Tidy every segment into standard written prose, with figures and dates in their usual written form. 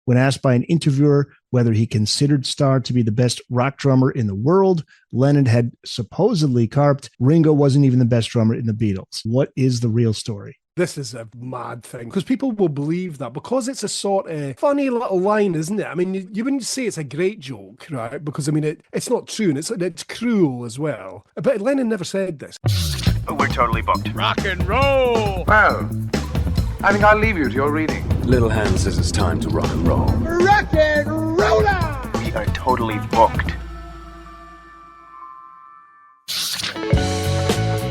When asked by an interviewer whether he considered Starr to be the best rock drummer in the world, Lennon had supposedly carped, Ringo wasn't even the best drummer in the Beatles. What is the real story? This is a mad thing because people will believe that because it's a sort of funny little line, isn't it? I mean, you wouldn't say it's a great joke, right? Because I mean, it's not true and it's cruel as well. But Lennon never said this. We're totally booked. Rock and roll! Well, I think I'll leave you to your reading. Little Hand says it's time to rock and roll. Rock and roller! We are totally booked.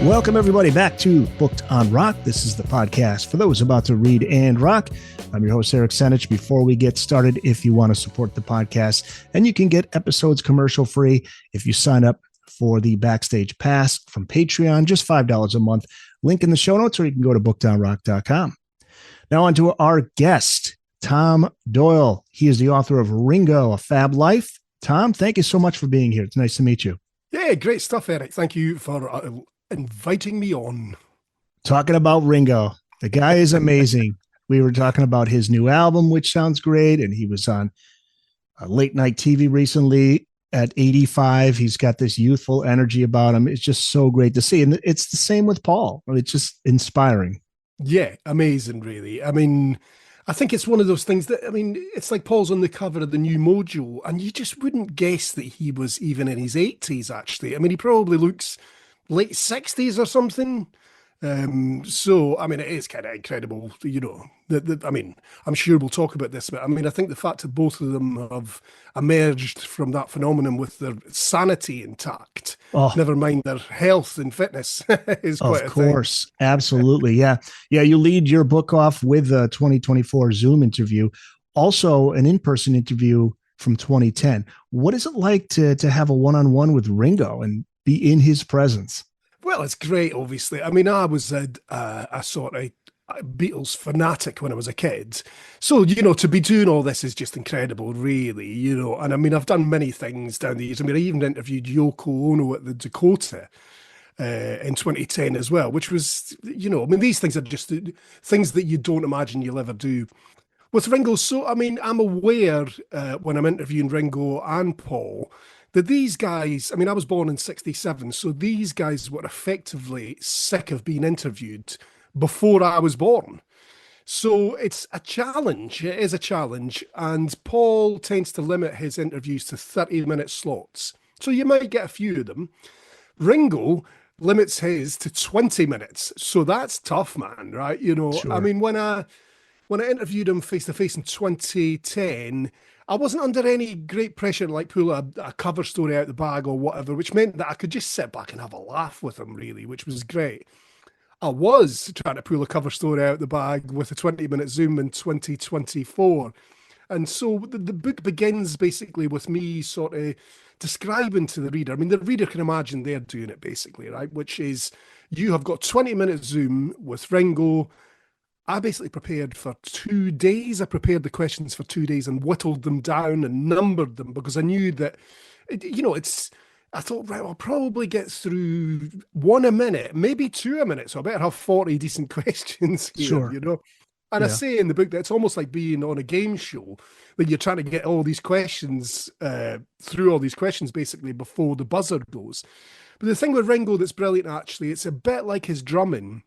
Welcome, everybody, back to Booked on Rock. This is the podcast for those about to read and rock. I'm your host, Eric Senich. Before we get started, if you want to support the podcast, and you can get episodes commercial-free if you sign up for the Backstage Pass from Patreon, just $5 a month. Link in the show notes, or you can go to bookedonrock.com. Now on to our guest, Tom Doyle. He is the author of Ringo, A Fab Life. Tom, thank you so much for being here. It's nice to meet you. Yeah, great stuff, Eric. Thank you for inviting me on. Talking about Ringo. The guy is amazing. We were talking about his new album, which sounds great. And he was on late night TV recently at 85. He's got this youthful energy about him. It's just so great to see. And it's the same with Paul. It's just inspiring. Yeah, amazing, really. I mean, I think it's one of those things that, I mean, it's like Paul's on the cover of the new Mojo, and you just wouldn't guess that he was even in his 80s, actually. I mean, he probably looks late 60s or something. So, I mean, it is kind of incredible, you know, I mean, I'm sure we'll talk about this, but I mean, I think the fact that both of them have emerged from that phenomenon with their sanity intact, never mind their health and fitness, is quite a thing. Of course. Absolutely. Yeah. Yeah. You lead your book off with a 2024 Zoom interview, also an in-person interview from 2010. What is it like to have a one-on-one with Ringo and be in his presence? Well, it's great, obviously. I mean, I was a sort of Beatles fanatic when I was a kid. So, you know, to be doing all this is just incredible, really, you know. And I mean, I've done many things down the years. I mean, I even interviewed Yoko Ono at the Dakota in 2010 as well, which was, you know, I mean, these things are just things that you don't imagine you'll ever do with Ringo. So, I mean, I'm aware when I'm interviewing Ringo and Paul that these guys, I mean, I was born in 67, so these guys were effectively sick of being interviewed before I was born. So it's a challenge. It is a challenge. And Paul tends to limit his interviews to 30-minute slots. So you might get a few of them. Ringo limits his to 20 minutes. So that's tough, man, right? You know, Sure. I mean, when I interviewed him face-to-face in 2010, I wasn't under any great pressure to like pull a cover story out the bag or whatever, which meant that I could just sit back and have a laugh with him, really, which was great. I was trying to pull a cover story out the bag with a 20-minute Zoom in 2024. And so the book begins basically with me sort of describing to the reader. I mean, the reader can imagine they're doing it basically, right? Which is you have got 20-minute Zoom with Ringo. I basically prepared for 2 days. I prepared the questions for 2 days and whittled them down and numbered them because I knew that, you know, I thought, right, I'll probably get through one a minute, maybe two a minute. So I better have 40 decent questions here, Sure. you know. And I say in the book that it's almost like being on a game show that you're trying to get all these questions through all these questions basically before the buzzer goes. But the thing with Ringo that's brilliant, actually, it's a bit like his drumming.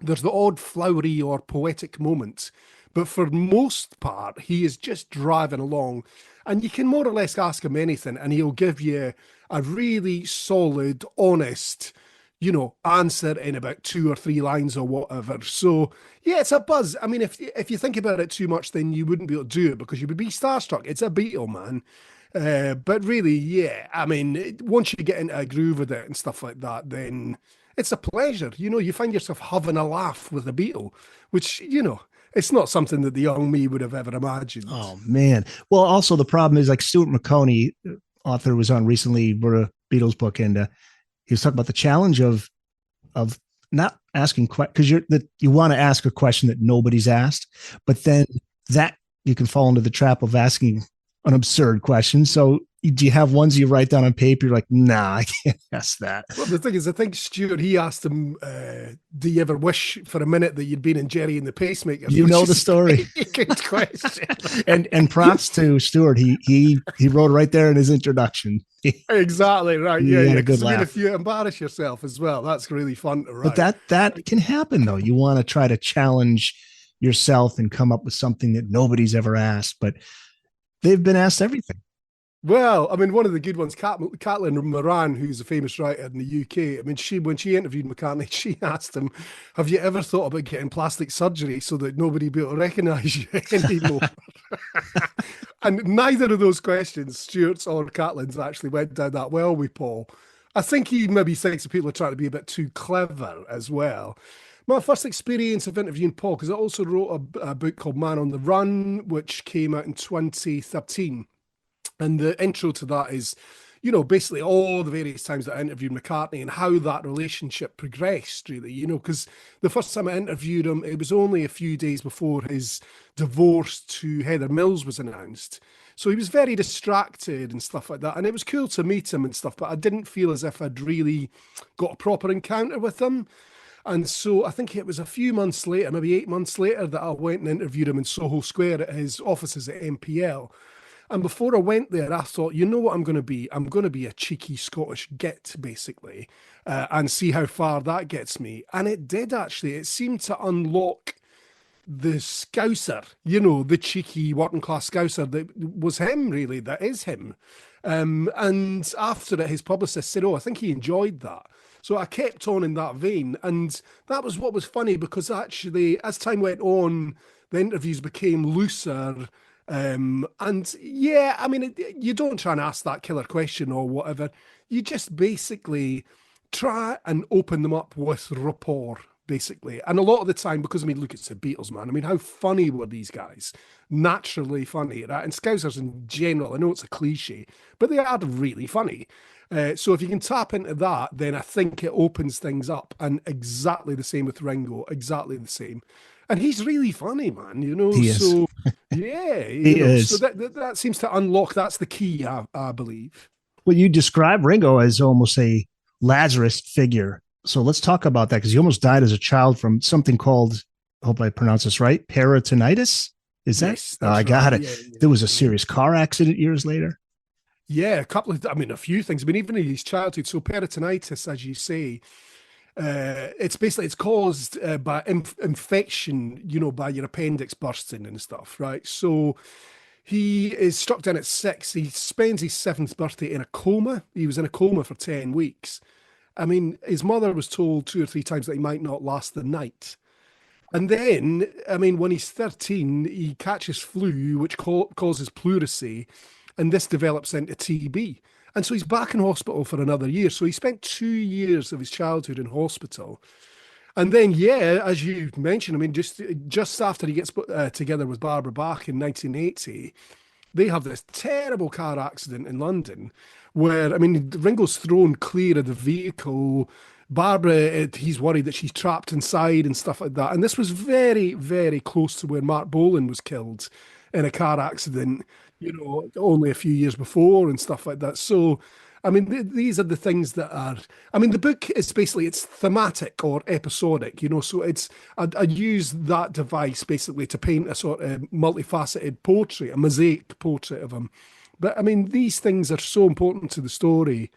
There's the odd flowery or poetic moment, but for most part, he is just driving along and you can more or less ask him anything and he'll give you a really solid, honest, you know, answer in about 2 or 3 lines or whatever. So yeah, it's a buzz. I mean, if you think about it too much, then you wouldn't be able to do it because you would be starstruck. It's a Beatle, man. But really, yeah, I mean, once you get into a groove with it and stuff like that, then it's a pleasure. You know, you find yourself having a laugh with a Beatle, which, you know, it's not something that the young me would have ever imagined. Oh, man. Well, also the problem is like Stuart McConey, author, was on recently, wrote a Beatles book, and he was talking about the challenge of not asking because you want to ask a question that nobody's asked, but then that you can fall into the trap of asking an absurd question. So do you have ones you write down on paper? You're like, nah, I can't ask that. Well, the thing is, I think Stuart, he asked him, do you ever wish for a minute that you'd been in Jerry and the Pacemakers? You know the story. Good question. and props to Stuart. He wrote right there in his introduction. Exactly right. You Yeah, had yeah. a good 'Cause, I mean, laugh. if you embarrass yourself as well, that's really fun to write. But that can happen though. You want to try to challenge yourself and come up with something that nobody's ever asked, but they've been asked everything. Well, I mean, one of the good ones, Caitlin Moran, who's a famous writer in the UK. I mean, when she interviewed McCartney, she asked him, "Have you ever thought about getting plastic surgery so that nobody will be able to recognise you anymore?" And neither of those questions, Stuart's or Caitlin's, actually went down that well with Paul. I think he maybe thinks that people are trying to be a bit too clever as well. My first experience of interviewing Paul, because I also wrote a book called Man on the Run, which came out in 2013. And the intro to that is, you know, basically all the various times that I interviewed McCartney and how that relationship progressed, really, you know, because the first time I interviewed him, it was only a few days before his divorce to Heather Mills was announced. So he was very distracted and stuff like that. And it was cool to meet him and stuff, but I didn't feel as if I'd really got a proper encounter with him. And so I think it was a few months later, maybe 8 months later, that I went and interviewed him in Soho Square at his offices at MPL. And before I went there, I thought, you know what I'm going to be? I'm going to be a cheeky Scottish git, basically, and see how far that gets me. And it did, actually. It seemed to unlock the Scouser, you know, the cheeky working class Scouser that was him, really, that is him. And after it, his publicist said, oh, I think he enjoyed that. So I kept on in that vein. And that was what was funny, because actually, as time went on, the interviews became looser. And yeah, I mean, you don't try and ask that killer question or whatever. You just basically try and open them up with rapport, basically. And a lot of the time, because I mean, look, it's the Beatles, man. I mean, how funny were these guys? Naturally funny, right? And Scousers in general, I know it's a cliche, but they are really funny. So if you can tap into that, then I think it opens things up. And exactly the same with Ringo, exactly the same. And he's really funny, man, you know. He is. So yeah, He is. So that seems to unlock. That's the key, I believe. Well, you describe Ringo as almost a Lazarus figure. So let's talk about that, because he almost died as a child from something called, I hope I pronounce this right, peritonitis. Is that? Yes, I got right. it. Yeah. There was a serious car accident years later. Yeah, a few things. I mean, even in his childhood. So peritonitis, as you say, it's caused by infection, you know, by your appendix bursting and stuff, right? So he is struck down at 6. He spends his 7th birthday in a coma. He was in a coma for 10 weeks. I mean, his mother was told 2 or 3 times that he might not last the night. And then, I mean, when he's 13, he catches flu, which causes pleurisy, and this develops into TB. And so he's back in hospital for another year. So he spent 2 years of his childhood in hospital. And then, yeah, as you mentioned, I mean, just after he gets put together with Barbara Bach in 1980, they have this terrible car accident in London where, I mean, Ringo's thrown clear of the vehicle. Barbara, he's worried that she's trapped inside and stuff like that. And this was very, very close to where Mark Bolan was killed in a car accident, you know, only a few years before and stuff like that. So, I mean, these are the things that are, I mean, the book is basically, it's thematic or episodic, you know, so it's, I use that device basically to paint a sort of multifaceted portrait, a mosaic portrait of him. But I mean, these things are so important to the story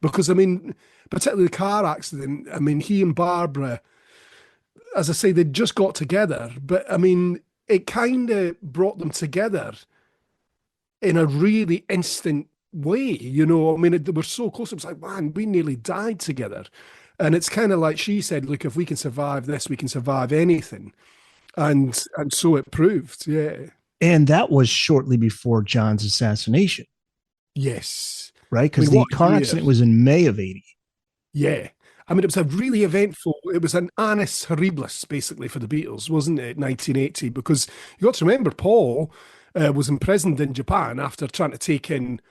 because, I mean, particularly the car accident, I mean, he and Barbara, as I say, they just got together, but I mean, it kind of brought them together in a really instant way, you know. I mean, they were so close. It was like, man, we nearly died together. And it's kind of like she said, look, if we can survive this, we can survive anything. And so it proved, yeah. And that was shortly before John's assassination. Yes. Right? Because I mean, the car accident was in May of 80. Yeah. I mean, it was a really eventful, it was an annus horribilis, basically, for the Beatles, wasn't it, 1980? Because you got to remember, Paul was imprisoned in Japan after trying to take in,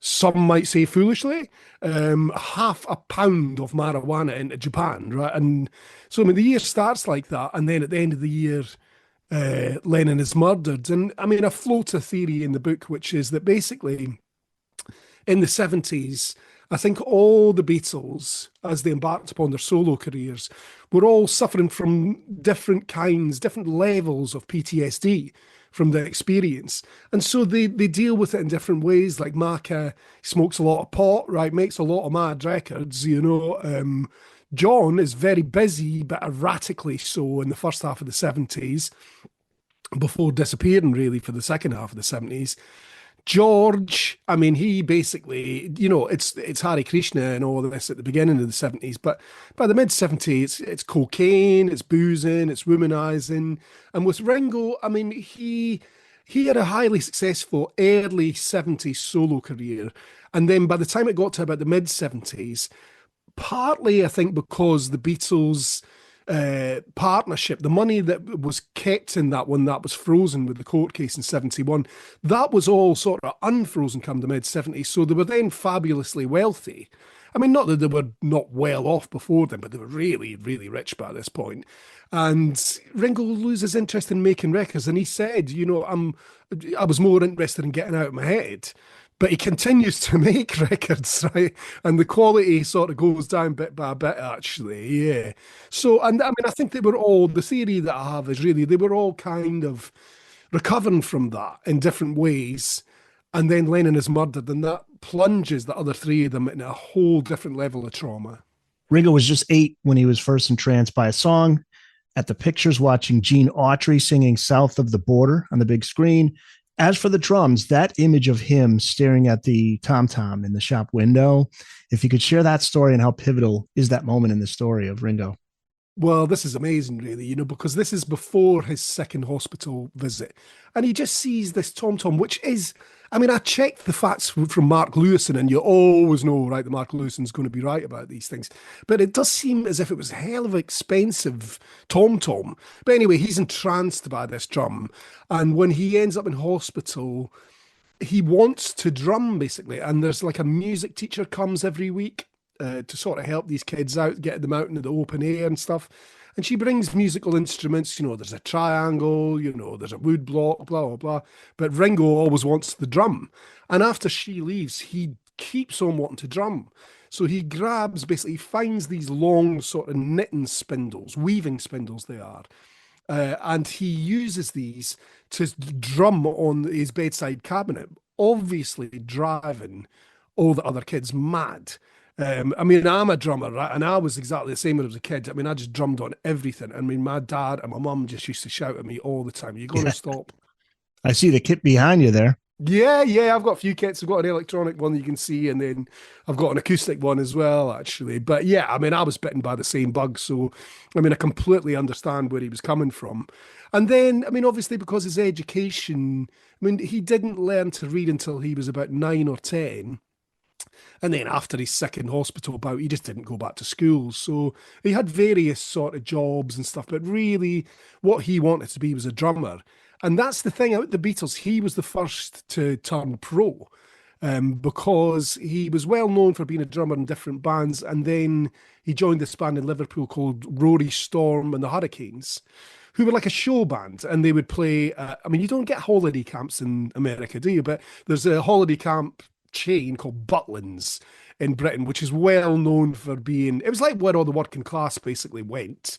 some might say foolishly, 500 pounds of marijuana into Japan, right? And so, I mean, the year starts like that, and then at the end of the year, Lennon is murdered. And I mean, I float a theory in the book, which is that basically in the 70s, I think all the Beatles, as they embarked upon their solo careers, were all suffering from different kinds, different levels of PTSD from the experience. And so they deal with it in different ways. Like Macca smokes a lot of pot, right? Makes a lot of mad records, you know. John is very busy, but erratically so in the first half of the 70s, before disappearing really for the second half of the 70s. George, I mean, he basically, you know, it's Hare Krishna and all of this at the beginning of the 70s, but by the mid 70s, it's cocaine, it's boozing, it's womanizing. And with Ringo, I mean, he had a highly successful early 70s solo career. And then by the time it got to about the mid 70s, partly I think because the Beatles partnership, the money that was kept in that one that was frozen with the court case in 71, that was all sort of unfrozen come the mid 70s. So they were then fabulously wealthy. I mean, not that they were not well off before then, but they were really, really rich by this point. And Ringo loses interest in making records. And he said, you know, I was more interested in getting out of my head. But he continues to make records, right? And the quality sort of goes down bit by bit, actually. Yeah. So, and I mean, I think they were all, the theory that I have is really they were all kind of recovering from that in different ways. And then Lennon is murdered, and that plunges the other three of them in a whole different level of trauma. Ringo was just 8 when he was first entranced by a song. At the pictures, watching Gene Autry singing South of the Border on the big screen. As for the drums, that image of him staring at the tom-tom in the shop window, if you could share that story and how pivotal is that moment in the story of Ringo? Well, this is amazing, really, you know, because this is before his second hospital visit. And he just sees this tom-tom, which is, I mean, I checked the facts from Mark Lewison, and you always know, right, that Mark Lewison's going to be right about these things. But it does seem as if it was a hell of an expensive tom-tom. But anyway, he's entranced by this drum. And when he ends up in hospital, he wants to drum, basically. And there's like a music teacher comes every week to sort of help these kids out, get them out into the open air and stuff. And she brings musical instruments, you know, there's a triangle, you know, there's a wood block, blah, blah, blah. But Ringo always wants the drum. And after she leaves, he keeps on wanting to drum. So he grabs, basically, he finds these long sort of knitting spindles, weaving spindles they are. And he uses these to drum on his bedside cabinet, obviously driving all the other kids mad. I mean, I'm a drummer, right? And I was exactly the same when I was a kid. I mean, I just drummed on everything. I mean, my dad and my mum just used to shout at me all the time, "You're going to stop." I see the kit behind you there. Yeah, I've got a few kits. I've got an electronic one that you can see, and then I've got an acoustic one as well, actually. But yeah, I mean, I was bitten by the same bug. So, I mean, I completely understand where he was coming from. And then, I mean, obviously, because his education, I mean, he didn't learn to read until he was about 9 or 10. And then after his second hospital bout, he just didn't go back to school. So he had various sort of jobs and stuff, but really what he wanted to be was a drummer. And that's the thing about the Beatles. He was the first to turn pro because he was well known for being a drummer in different bands. And then he joined this band in Liverpool called Rory Storm and the Hurricanes, who were like a show band, and they would play. I mean, you don't get holiday camps in America, do you? But there's a holiday camp chain called Butlins in Britain, which is well known for being, it was like where all the working class basically went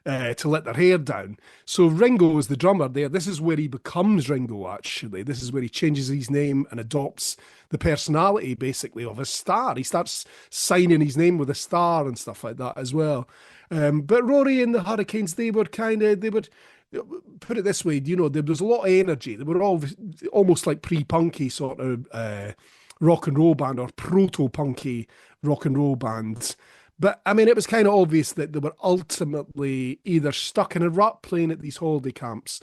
to let their hair down. So Ringo was the drummer there. This is where he becomes Ringo, actually. This is where he changes his name and adopts the personality, basically, of a star. He starts signing his name with a star and stuff like that as well. But Rory and the Hurricanes, they would, put it this way, you know, there was a lot of energy. They were all almost like pre-punky sort of rock and roll band, or proto-punky rock and roll bands. But I mean, it was kind of obvious that they were ultimately either stuck in a rut playing at these holiday camps,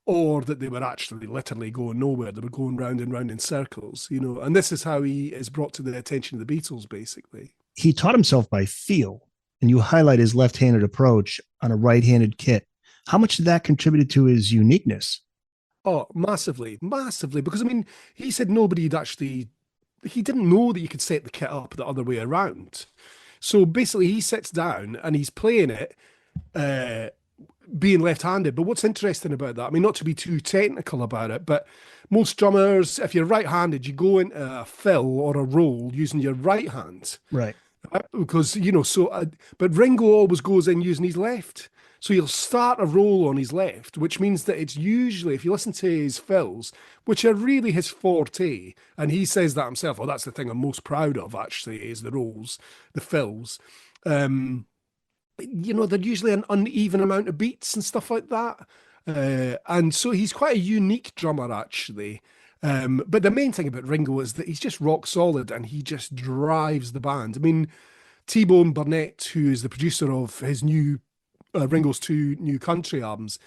or that they were actually literally going nowhere. They were going round and round in circles, you know. And this is how he is brought to the attention of the Beatles, basically. He taught himself by feel, and you highlight his left-handed approach on a right-handed kit. How much did that contribute to his uniqueness? Oh, massively, massively. Because I mean, he said he didn't know that you could set the kit up the other way around. So basically he sits down and he's playing it being left-handed. But what's interesting about that, I mean, not to be too technical about it, but most drummers, if you're right-handed, you go into a fill or a roll using your right hand. Right. Because, but Ringo always goes in using his left. So he'll start a roll on his left, which means that it's usually, if you listen to his fills, which are really his forte, and he says that himself, well, that's the thing I'm most proud of, actually, is the rolls, the fills. They're usually an uneven amount of beats and stuff like that. And so he's quite a unique drummer, actually. But the main thing about Ringo is that he's just rock solid and he just drives the band. I mean, T-Bone Burnett, who is the producer of his Ringo's 2 new country albums,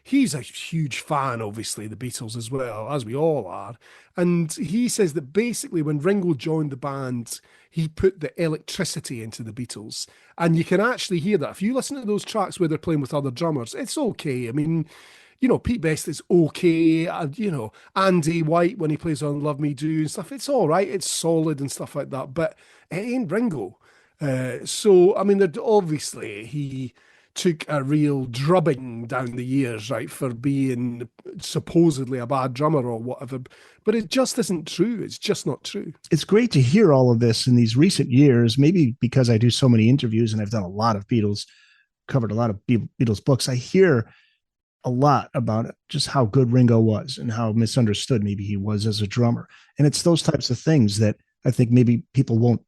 he's a huge fan, obviously, the Beatles as well, as we all are. And he says that basically when Ringo joined the band, he put the electricity into the Beatles. And you can actually hear that. If you listen to those tracks where they're playing with other drummers, it's okay. I mean, Pete Best is okay. Andy White, when he plays on Love Me Do and stuff, it's all right. It's solid and stuff like that. But it ain't Ringo. So, I mean, obviously, he took a real drubbing down the years, right, for being supposedly a bad drummer or whatever. But it just isn't true. It's just not true. It's great to hear all of this in these recent years, maybe because I do so many interviews and I've done a lot of Beatles, covered a lot of Beatles books. I hear a lot about it, just how good Ringo was and how misunderstood maybe he was as a drummer. And it's those types of things that I think maybe people won't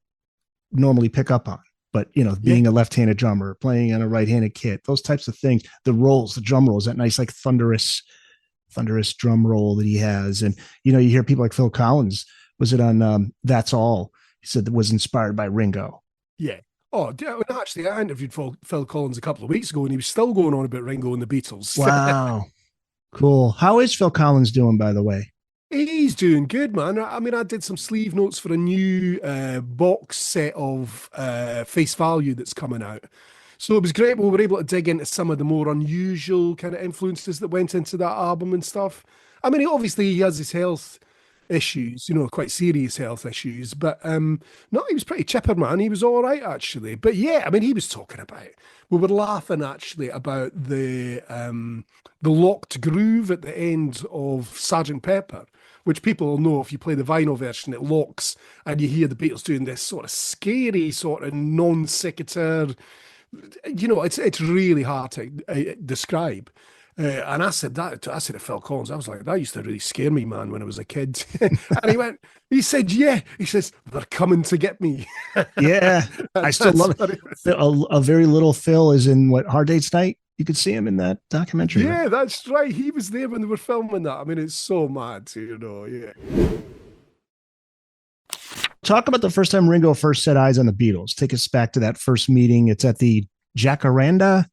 normally pick up on. But, being a left-handed drummer, playing on a right-handed kit, those types of things, the rolls, the drum rolls, that nice, like thunderous drum roll that he has. And, you hear people like Phil Collins, was it on That's All? He said that was inspired by Ringo. Yeah. Oh, actually, I interviewed Phil Collins a couple of weeks ago and he was still going on about Ringo and the Beatles. Wow. Cool. How is Phil Collins doing, by the way? He's doing good, man. I mean, I did some sleeve notes for a new box set of Face Value that's coming out. So it was great. We were able to dig into some of the more unusual kind of influences that went into that album and stuff. I mean, obviously he has his health issues, quite serious health issues, but no, he was pretty chipper, man. He was all right, actually. But yeah, I mean, he was talking about, we were laughing actually about the locked groove at the end of Sergeant Pepper, which people will know if you play the vinyl version, it locks and you hear the Beatles doing this sort of scary sort of non sequitur. It's really hard to describe. And I said to Phil Collins, I was like, that used to really scare me, man, when I was a kid. And he said, yeah. He says, they're coming to get me. Yeah, I still love it. A very little Phil is in Hard Day's Night? You could see him in that documentary. Yeah, right? That's right. He was there when they were filming that. I mean, it's so mad, yeah. Talk about the first time Ringo first set eyes on the Beatles. Take us back to that first meeting. It's at the Jacaranda.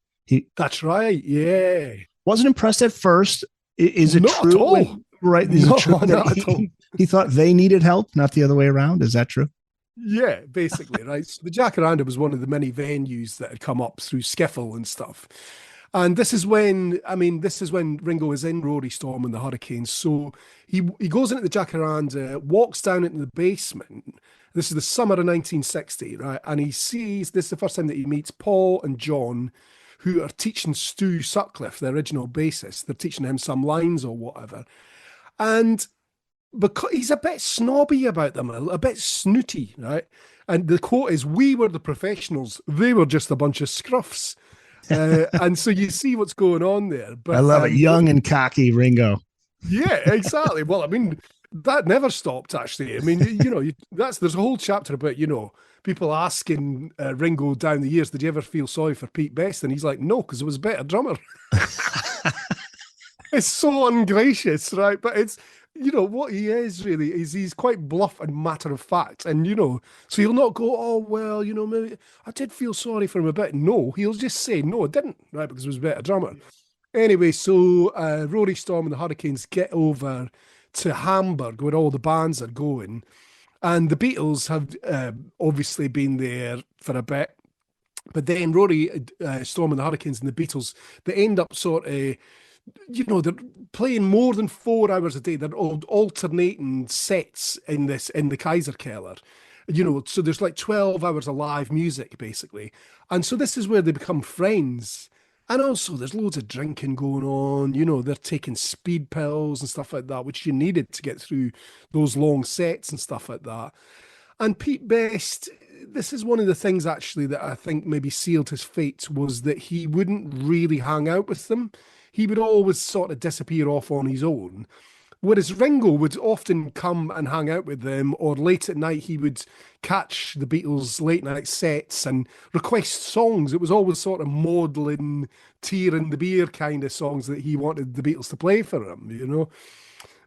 That's right, yeah. Wasn't impressed at first. Is it not true? At all. Right. Is it true that he thought they needed help, not the other way around? Is that true? Yeah, basically, right. So the Jacaranda was one of the many venues that had come up through Skiffle and stuff. And this is when Ringo is in Rory Storm and the Hurricanes. So he goes into the Jacaranda, walks down into the basement. This is the summer of 1960, right? And he sees, this is the first time that he meets Paul and John, who are teaching Stu Sutcliffe, the original bassist. They're teaching him some lines or whatever. And because he's a bit snobby about them, a bit snooty, right? And the quote is, "We were the professionals. They were just a bunch of scruffs." And so you see what's going on there. But I love it. Young and cocky Ringo. Yeah, exactly. Well, I mean, that never stopped, actually. I mean, there's a whole chapter about, people asking Ringo down the years, did you ever feel sorry for Pete Best? And he's like, no, because it was a better drummer. It's so ungracious, right? But it's, what he is really is he's quite bluff and matter of fact. And, so he'll not go, oh, well, maybe I did feel sorry for him a bit. No, he'll just say, no, I didn't, right? Because it was a better drummer. Anyway, so Rory Storm and the Hurricanes get over to Hamburg where all the bands are going. And the Beatles have obviously been there for a bit. But then Rory, Storm and the Hurricanes and the Beatles, they end up sort of, they're playing more than 4 hours a day. They're alternating sets in the Kaiserkeller. So there's like 12 hours of live music, basically. And so this is where they become friends. And also, there's loads of drinking going on. You know, they're taking speed pills and stuff like that, which you needed to get through those long sets and stuff like that. And Pete Best, this is one of the things actually that I think maybe sealed his fate, was that he wouldn't really hang out with them. He would always sort of disappear off on his own. Whereas Ringo would often come and hang out with them, or late at night he would catch the Beatles' late night sets and request songs. It was always sort of maudlin, tear in the beer kind of songs that he wanted the Beatles to play for him, you know.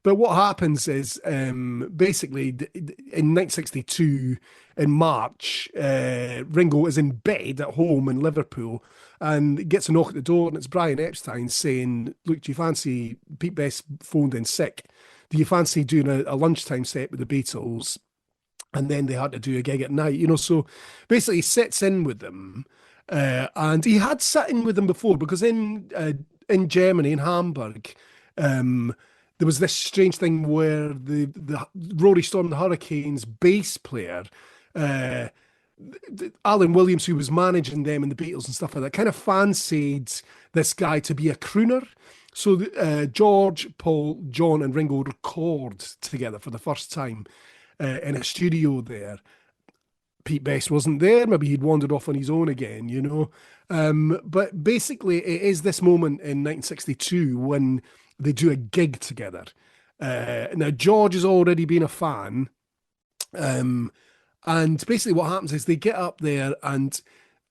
But what happens is basically in 1962, in March, Ringo is in bed at home in Liverpool and gets a knock at the door, and it's Brian Epstein saying, look, do you fancy, Pete Best phoned in sick, do you fancy doing a lunchtime set with the Beatles? And then they had to do a gig at night, you know. So basically he sits in with them, and he had sat in with them before, because in Germany, in Hamburg, there was this strange thing where the Rory Storm the Hurricanes bass player, Alan Williams, who was managing them and the Beatles and stuff like that, kind of fancied this guy to be a crooner. So George, Paul, John and Ringo record together for the first time in a studio there. Pete Best wasn't there. Maybe he'd wandered off on his own again, you know. But basically, it is this moment in 1962 when they do a gig together. Now, George has already been a fan. And basically what happens is they get up there and,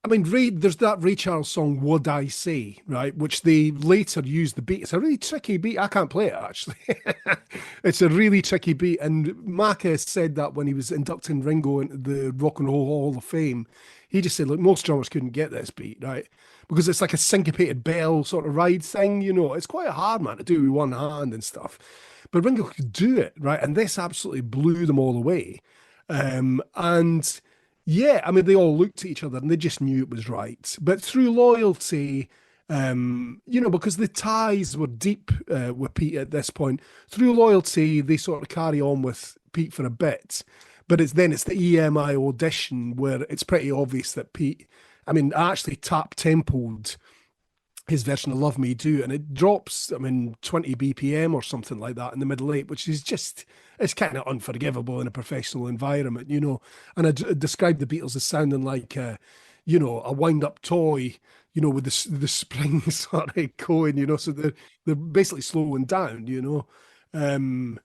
I mean, there's that Ray Charles song, Would I Say, right? Which they later use the beat. It's a really tricky beat. I can't play it, actually. It's a really tricky beat. And Macca said that when he was inducting Ringo into the Rock and Roll Hall of Fame. He just said, look, most drummers couldn't get this beat, right? Because it's like a syncopated bell sort of ride thing, you know. It's quite a hard, man, to do with one hand and stuff. But Ringo could do it, right? And this absolutely blew them all away. And yeah, I mean, they all looked at each other and they just knew it was right. But through loyalty, you know, because the ties were deep with Pete at this point, through loyalty, they sort of carry on with Pete for a bit. But it's the EMI audition where it's pretty obvious that Pete, I mean, actually tap-tempoed his version of Love Me Do, and it drops, I mean, 20 BPM or something like that in the middle eight, which is just, it's kind of unforgivable in a professional environment, you know. And I described the Beatles as sounding like, you know, a wind-up toy, you know, with the springs sort of going, you know, so they're basically slowing down, you know. And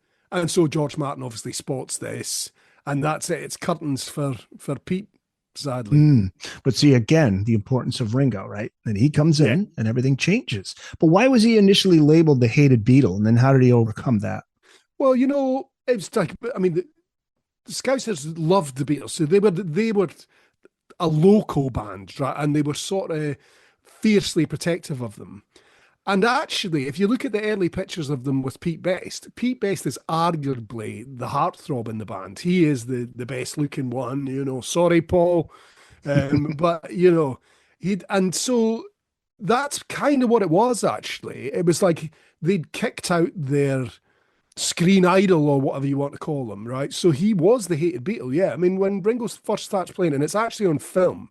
so George Martin obviously spots this, and that's it. It's curtains for Pete, sadly. But see, again, the importance of Ringo, right? And he comes in and everything changes. But why was he initially labeled the hated Beatle? And then how did he overcome that? Well, you know, it's like, I mean, the Scousers loved the Beatles. So they were a local band, right? And they were sort of fiercely protective of them. And actually, if you look at the early pictures of them with Pete Best is arguably the heartthrob in the band. He is the best looking one, you know. Sorry, Paul. But, you know, and so that's kind of what it was, actually. It was like they'd kicked out their screen idol or whatever you want to call them, right? So he was the hated Beatle, yeah. I mean, when Ringo first starts playing, and it's actually on film,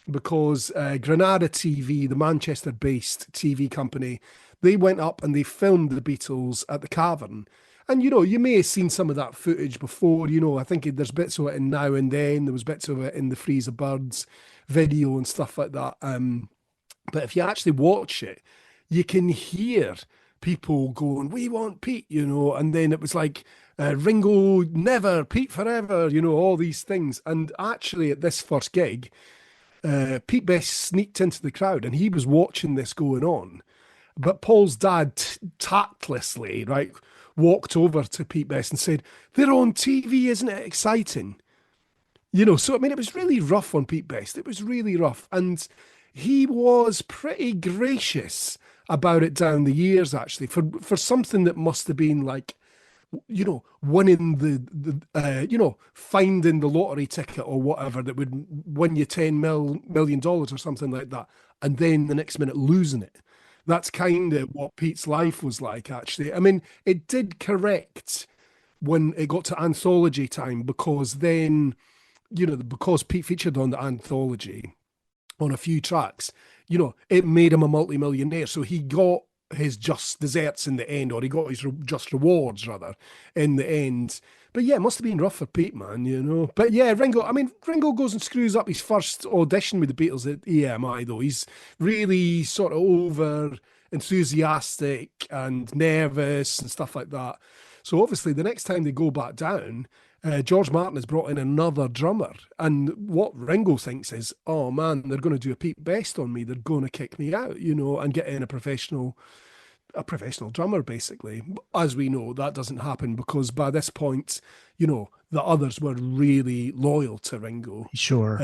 because Granada TV, the Manchester-based TV company, they went up and they filmed the Beatles at the Cavern. And, you know, you may have seen some of that footage before, you know, I think there's bits of it in Now and Then, there was bits of it in the Freeze of Birds video and stuff like that. But if you actually watch it, you can hear people going, we want Pete, you know, and then it was like, Ringo never, Pete forever, you know, all these things. And actually at this first gig, Pete Best sneaked into the crowd and he was watching this going on. But Paul's dad tactlessly, right, walked over to Pete Best and said, they're on TV, isn't it exciting? You know, so I mean, it was really rough on Pete Best. It was really rough. And he was pretty gracious about it down the years, actually, for something that must have been like, you know, winning you know, finding the lottery ticket or whatever that would win you $10 million or something like that, and then the next minute losing it. That's kind of what Pete's life was like, actually. I mean, it did correct when it got to anthology time, because then, you know, because Pete featured on the anthology, on a few tracks, it made him a multi-millionaire. So he got his just desserts in the end, or he got his just rewards rather in the end. But yeah, it must have been rough for Pete, man. But yeah, Ringo goes and screws up his first audition with the Beatles at EMI, though. He's really sort of over enthusiastic and nervous and stuff like that. So obviously the next time they go back down, George Martin has brought in another drummer. And what Ringo thinks is, oh man, they're going to do a Pete Best on me. They're going to kick me out, and get in a professional drummer, basically. As we know, that doesn't happen because by this point, the others were really loyal to Ringo. Sure.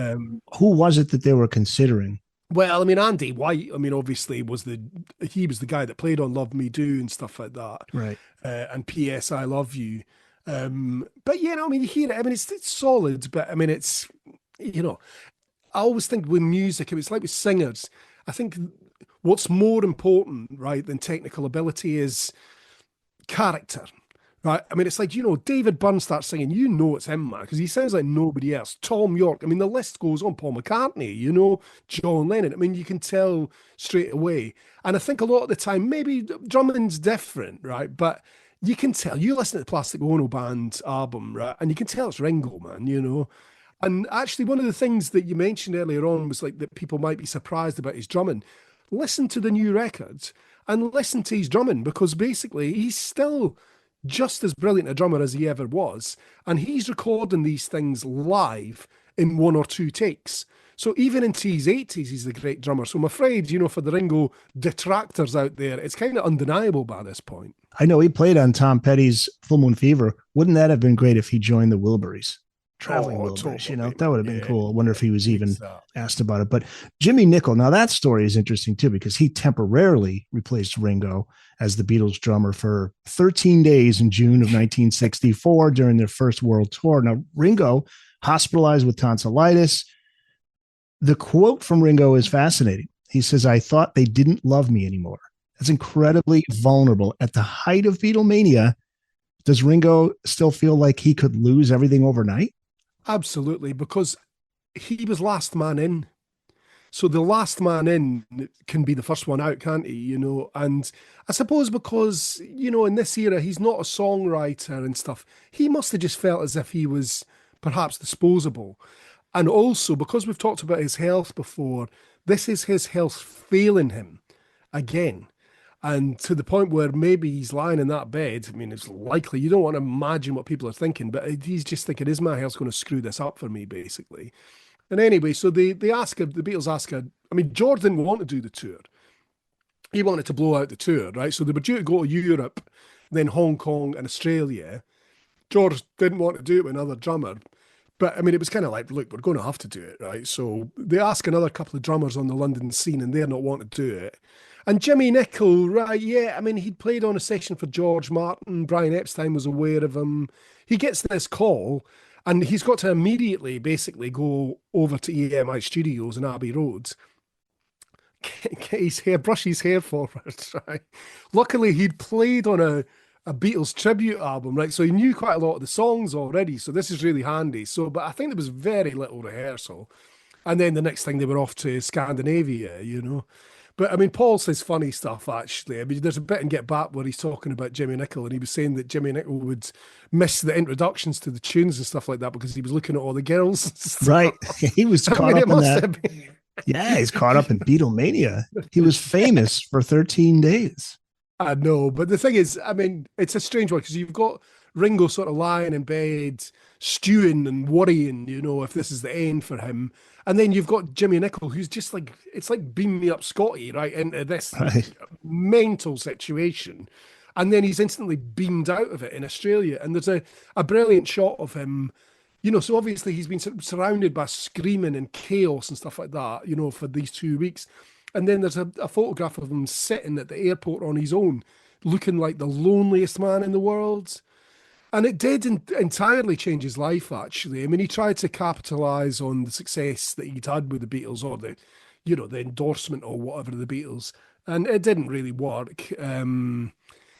Who was it that they were considering? Well, Andy White, obviously he was the guy that played on Love Me Do and stuff like that. Right. And P.S. I Love You. But yeah, you hear it. It's solid, but it's, I always think with music, it's like with singers. I think what's more important, right, than technical ability is character, right? It's like, David Byrne starts singing, it's him, man, because he sounds like nobody else. Tom York, the list goes on. Paul McCartney, John Lennon. You can tell straight away. And I think a lot of the time, maybe drumming's different, right? But you can tell, you listen to the Plastic Ono Band album, right? And you can tell it's Ringo, man, And actually, one of the things that you mentioned earlier on was like that people might be surprised about his drumming. Listen to the new records and listen to his drumming, because basically he's still just as brilliant a drummer as he ever was. And he's recording these things live in 1 or 2 takes. So even into his 80s, he's a great drummer. So I'm afraid, for the Ringo detractors out there, it's kind of undeniable by this point. I know he played on Tom Petty's Full Moon Fever. Wouldn't that have been great if he joined the Wilburys? Traveling Wilburys, totally. That would have been cool. I wonder if he was even asked about it. But Jimmy Nicol, now that story is interesting too, because he temporarily replaced Ringo as the Beatles drummer for 13 days in June of 1964 during their first world tour. Now, Ringo hospitalized with tonsillitis. The quote from Ringo is fascinating. He says, "I thought they didn't love me anymore." That's incredibly vulnerable. At the height of Beatlemania, does Ringo still feel like he could lose everything overnight? Absolutely, because he was last man in. So the last man in can be the first one out, can't he? And I suppose because, in this era, he's not a songwriter and stuff. He must have just felt as if he was perhaps disposable. And also, because we've talked about his health before, this is his health failing him again. And to the point where maybe he's lying in that bed. It's likely. You don't want to imagine what people are thinking, but he's just thinking, is my health going to screw this up for me, basically? And anyway, so the Beatles ask her, George didn't want to do the tour. He wanted to blow out the tour, right? So they were due to go to Europe, then Hong Kong and Australia. George didn't want to do it with another drummer. But it was kind of like, look, we're going to have to do it, right? So they ask another couple of drummers on the London scene and they're not wanting to do it. And Jimmy Nicol, right, yeah, he'd played on a session for George Martin. Brian Epstein was aware of him. He gets this call and he's got to immediately basically go over to EMI Studios in Abbey Road, get his hair, brush his hair forward, right? Luckily, he'd played on a Beatles tribute album, right? So he knew quite a lot of the songs already. So this is really handy. But I think there was very little rehearsal. And then the next thing they were off to Scandinavia, But Paul says funny stuff, actually. There's a bit in Get Back where he's talking about Jimmy Nicol, and he was saying that Jimmy Nicol would miss the introductions to the tunes and stuff like that because he was looking at all the girls. Right. He was caught up in that. Yeah, he's caught up in Beatlemania. He was famous for 13 days. I know, but the thing is, it's a strange one because you've got Ringo sort of lying in bed, stewing and worrying, if this is the end for him. And then you've got Jimmy Nicol, who's just like, it's like beam me up Scotty, right, into this mental situation. And then he's instantly beamed out of it in Australia. And there's a brilliant shot of him, so obviously he's been surrounded by screaming and chaos and stuff like that, for these 2 weeks. And then there's a photograph of him sitting at the airport on his own, looking like the loneliest man in the world. And it did entirely change his life, actually. He tried to capitalize on the success that he'd had with the Beatles, or the endorsement or whatever of the Beatles, and it didn't really work. And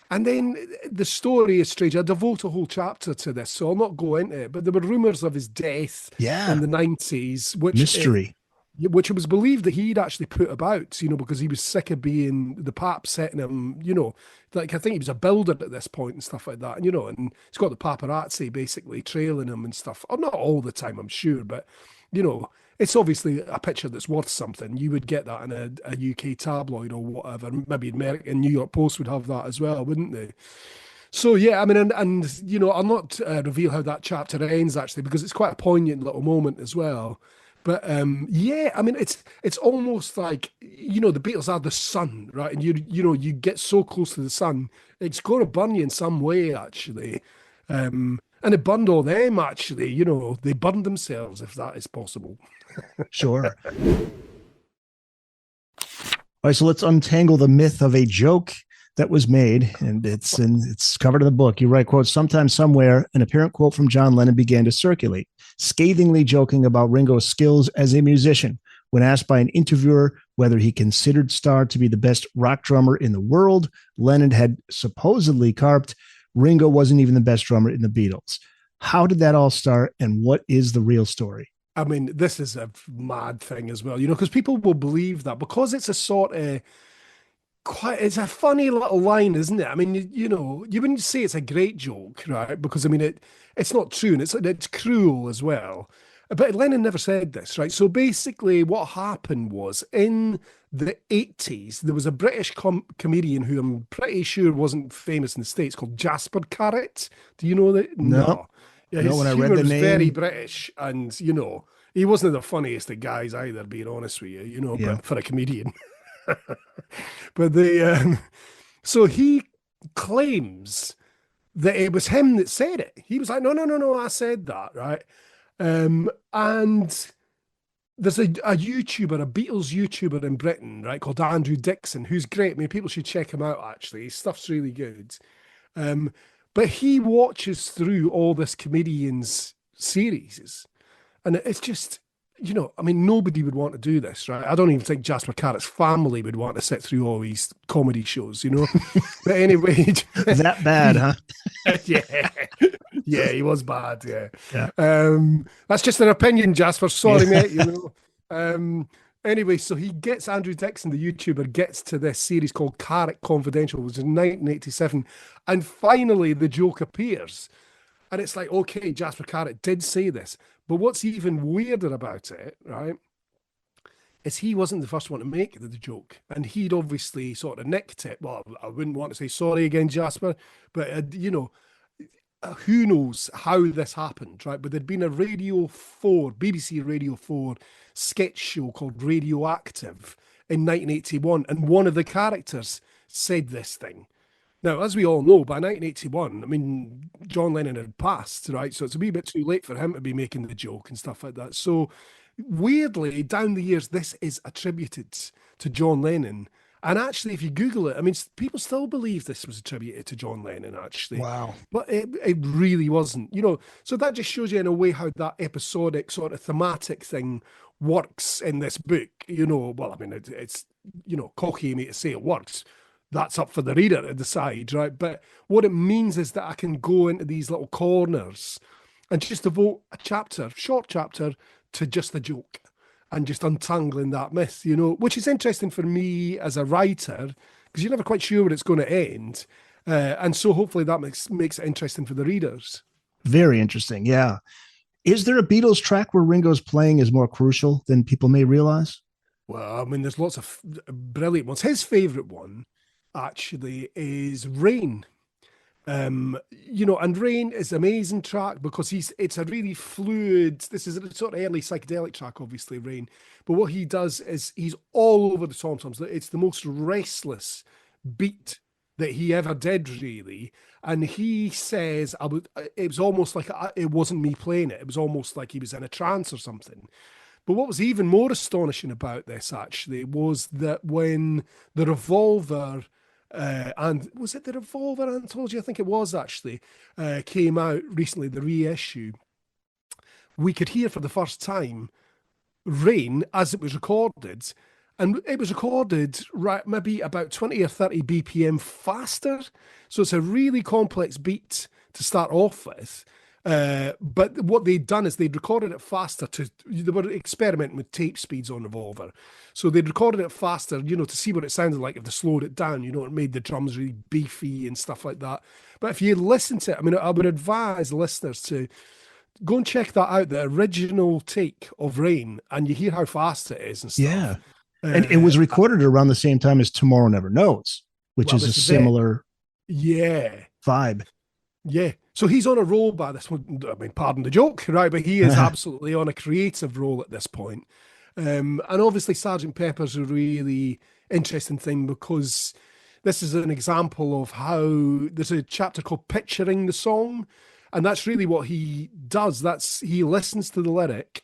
then the story is strange. I devote a whole chapter to this, so I'll not go into it. But there were rumours of his death in the 90s. Which Mystery. which it was believed that he'd actually put about, because he was sick of being the pap setting him, like I think he was a builder at this point and stuff like that, and he's got the paparazzi basically trailing him and stuff. Or not all the time, I'm sure, but it's obviously a picture that's worth something. You would get that in a UK tabloid or whatever. Maybe American New York Post would have that as well, wouldn't they? So yeah, I mean, and I'll not reveal how that chapter ends actually, because it's quite a poignant little moment as well. But yeah, I mean, it's almost like the Beatles are the sun, right? And you get so close to the sun, it's going to burn you in some way, actually. And it burned all them, actually. They burned themselves, if that is possible. Sure. All right, so let's untangle the myth of a joke that was made, and it's covered in the book. You write, quote, sometime somewhere, an apparent quote from John Lennon began to circulate, scathingly joking about Ringo's skills as a musician. When asked by an interviewer whether he considered Starr to be the best rock drummer in the world, Lennon had supposedly carped, Ringo wasn't even the best drummer in the Beatles. How did that all start, and what is the real story? I mean, this is a mad thing as well, because people will believe that because it's a sort of it's a funny little line, isn't it? I mean, you wouldn't say it's a great joke, right? Because I mean, it's not true, and it's cruel as well. But Lennon never said this, right? So basically, what happened was in the 80s, there was a British comedian who I'm pretty sure wasn't famous in the States called Jasper Carrot. Do you know that? No. Yeah, no, his when I humor read the was name, very British, and he wasn't the funniest of guys either. Being honest with you, Yeah. but for a comedian. But so he claims that it was him that said it. He was like, no, I said that, right? And there's a YouTuber, a Beatles YouTuber in Britain, right, called Andrew Dixon, who's great. I mean, people should check him out, actually. His stuff's really good. But he watches through all this comedian's series, and it's just, I mean, nobody would want to do this, right? I don't even think Jasper Carrot's family would want to sit through all these comedy shows, But anyway. That bad, huh? Yeah. Yeah, he was bad, yeah. Yeah. That's just an opinion, Jasper. Sorry, mate, Anyway, so Andrew Dixon, the YouTuber, gets to this series called Carrot Confidential, which was in 1987, and finally the joke appears. And it's like, okay, Jasper Carrot did say this. But what's even weirder about it, right, is he wasn't the first one to make the joke. And he'd obviously sort of nicked it. Well, I wouldn't want to say sorry again, Jasper, but, who knows how this happened, right? But there'd been a BBC Radio 4 sketch show called Radioactive in 1981. And one of the characters said this thing. Now, as we all know, by 1981, I mean, John Lennon had passed, right? So it's a wee bit too late for him to be making the joke and stuff like that. So weirdly, down the years, this is attributed to John Lennon. And actually, if you Google it, I mean, people still believe this was attributed to John Lennon, actually. Wow. But it really wasn't, So that just shows you in a way how that episodic sort of thematic thing works in this book. Well, I mean, it's cocky of me to say it works. That's up for the reader to decide, right? But what it means is that I can go into these little corners and just devote a short chapter, to just the joke and just untangling that myth, which is interesting for me as a writer, because you're never quite sure where it's going to end. And so hopefully that makes it interesting for the readers. Very interesting, yeah. Is there a Beatles track where Ringo's playing is more crucial than people may realize? Well, I mean, there's lots of brilliant ones. His favourite one, actually, is Rain. And Rain is an amazing track because it's a really fluid, this is a sort of early psychedelic track, obviously, Rain. But what he does is he's all over the tom-toms. It's the most restless beat that he ever did, really. And he says, it was almost like it wasn't me playing it. It was almost like he was in a trance or something. But what was even more astonishing about this, actually, was that when the Revolver, and was it the Revolver Anthology? I think it was, actually, came out recently, the reissue, we could hear for the first time Rain as it was recorded. And it was recorded right maybe about 20 or 30 BPM faster. So it's a really complex beat to start off with. But what they'd done is they'd recorded it faster they were experimenting with tape speeds on Revolver. So they'd recorded it faster, to see what it sounded like if they slowed it down, it made the drums really beefy and stuff like that. But if you listen to it, I mean, I would advise listeners to go and check that out, the original take of Rain, and you hear how fast it is and stuff. Yeah. And it was recorded around the same time as Tomorrow Never Knows, which is a similar vibe. Yeah. So he's on a roll by this one. I mean, pardon the joke, right? But he is absolutely on a creative roll at this point. And obviously Sgt. Pepper's a really interesting thing because this is an example of how there's a chapter called Picturing the Song. And that's really what he does. He listens to the lyric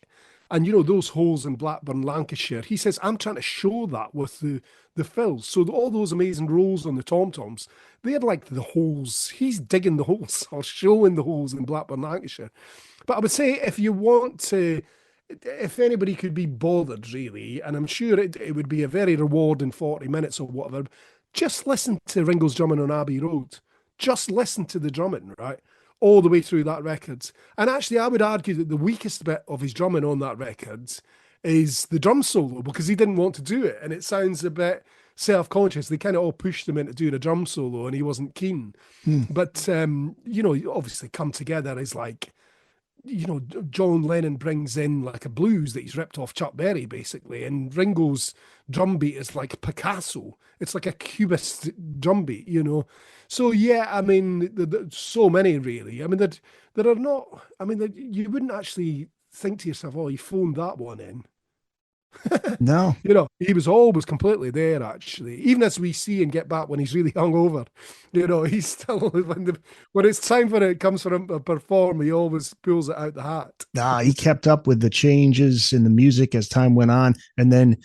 and, those holes in Blackburn, Lancashire. He says, I'm trying to show that with the fills. So all those amazing rolls on the tom-toms, they're like the holes. He's digging the holes or showing the holes in Blackburn, Lancashire. But I would say if anybody could be bothered, really, and I'm sure it would be a very rewarding 40 minutes or whatever, just listen to Ringo's drumming on Abbey Road. Just listen to the drumming, right? All the way through that record. And actually, I would argue that the weakest bit of his drumming on that record is the drum solo, because he didn't want to do it. And it sounds a bit self-conscious. They kind of all pushed him into doing a drum solo and he wasn't keen. But, obviously Come Together is like, John Lennon brings in like a blues that he's ripped off Chuck Berry, basically. And Ringo's drum beat is like Picasso. It's like a cubist drum beat, So, yeah, I mean, there's so many, really. I mean, there are not, I mean, you wouldn't actually think to yourself, oh, he phoned that one in. No. He was always completely there, actually. Even as we see and Get Back when he's really hungover, he's still, when it's time for it comes for him to perform, he always pulls it out the hat. He kept up with the changes in the music as time went on. And then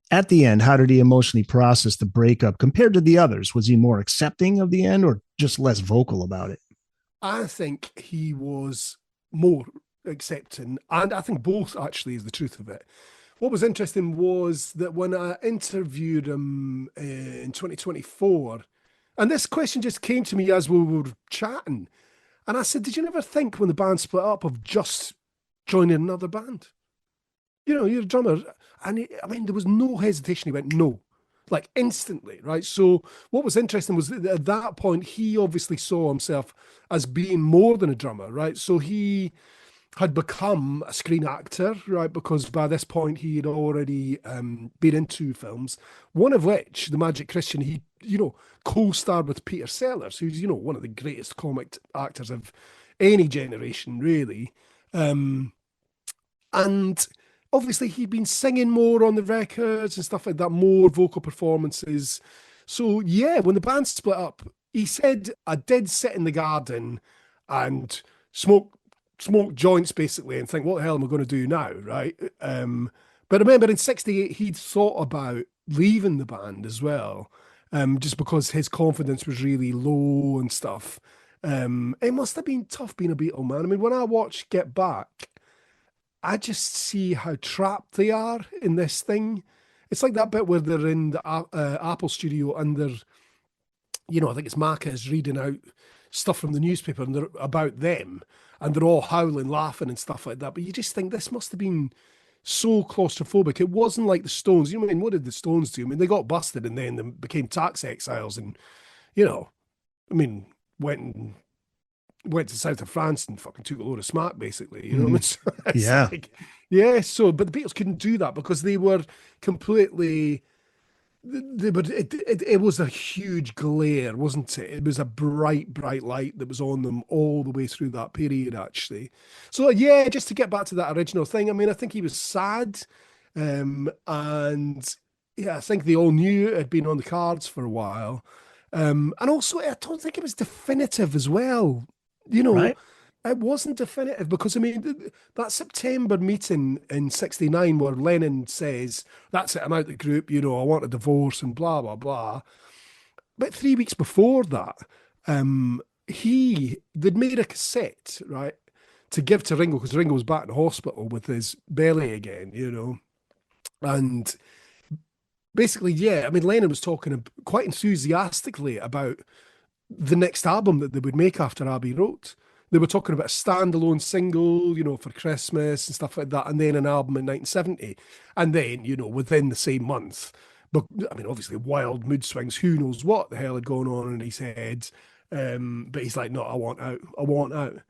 at the end, how did he emotionally process the breakup compared to the others? Was he more accepting of the end or just less vocal about it? I think he was more accepting, and I think both actually is the truth of it. What was interesting was that when I interviewed him in 2024, and this question just came to me as we were chatting, and I said, did you never think when the band split up of just joining another band? You're a drummer. And there was no hesitation. He went, no, like instantly, right? So what was interesting was that at that point, he obviously saw himself as being more than a drummer, right? So he had become a screen actor, right? Because by this point, he had already been in 2 films, one of which, The Magic Christian, he, co-starred with Peter Sellers, who's, one of the greatest comic actors of any generation, really. And obviously he'd been singing more on the records and stuff like that, more vocal performances. So yeah, when the band split up, he said, I did sit in the garden and smoke joints basically and think, what the hell am I going to do now, right? But remember in 68, he'd thought about leaving the band as well, just because his confidence was really low and stuff. It must have been tough being a Beatle, man. I mean, when I watch Get Back, I just see how trapped they are in this thing. It's like that bit where they're in the Apple studio and they're, I think it's Macca is reading out stuff from the newspaper and they're about them and they're all howling, laughing and stuff like that. But you just think this must have been so claustrophobic. It wasn't like the Stones. What did the Stones do? I mean, they got busted and then they became tax exiles and, went to south of France and fucking took a load of smack, basically. Yeah. So, but the Beatles couldn't do that because they were completely. It was a huge glare, wasn't it? It was a bright light that was on them all the way through that period, actually. So yeah, just to get back to that original thing, I mean, I think he was sad, and yeah, I think they all knew it had been on the cards for a while, and also I don't think it was definitive as well. Right. It wasn't definitive because, I mean, that September meeting in 69 where Lennon says, that's it, I'm out the group, I want a divorce and blah, blah, blah. But 3 weeks before that, they'd made a cassette, right, to give to Ringo because Ringo was back in hospital with his belly again, And basically, yeah, I mean, Lennon was talking quite enthusiastically about the next album that they would make after Abbey Road. They were talking about a standalone single, for Christmas and stuff like that, and then an album in 1970. And then, within the same month, but I mean, obviously, wild mood swings, who knows what the hell had gone on in his head. But he's like, no, I want out. I want out.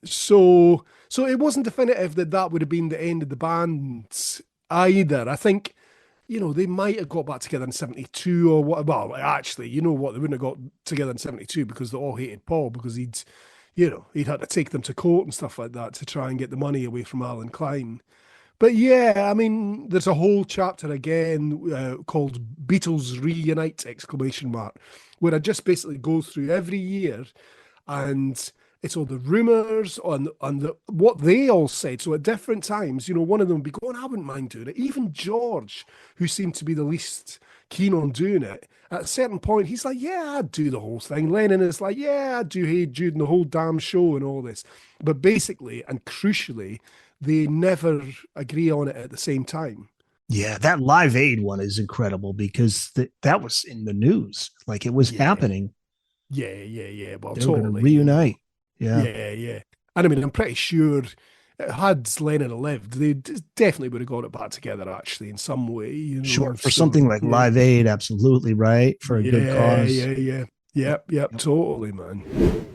So it wasn't definitive that would have been the end of the band either. I think, they might have got back together in 72 or what. Well, actually, you know what? They wouldn't have got together in 72 because they all hated Paul because he'd had to take them to court and stuff like that to try and get the money away from Alan Klein. But yeah, I mean, there's a whole chapter again called Beatles Reunite, ! Where I just basically go through every year and it's all the rumours on what they all said. So at different times, one of them would be going, I wouldn't mind doing it. Even George, who seemed to be the least keen on doing it, at a certain point, he's like, yeah, I'd do the whole thing. Lennon is like, yeah, I'd do Hey Jude and the whole damn show and all this. But basically, and crucially, they never agree on it at the same time. Yeah, that Live Aid one is incredible because that was in the news. Like it was happening. Yeah. Well, they were going to reunite. Yeah. And I mean, I'm pretty sure had Lennon lived, they definitely would have got it back together actually in some way. Sure, for something like Live Aid, absolutely, right? For a good cause. Yep, totally, man.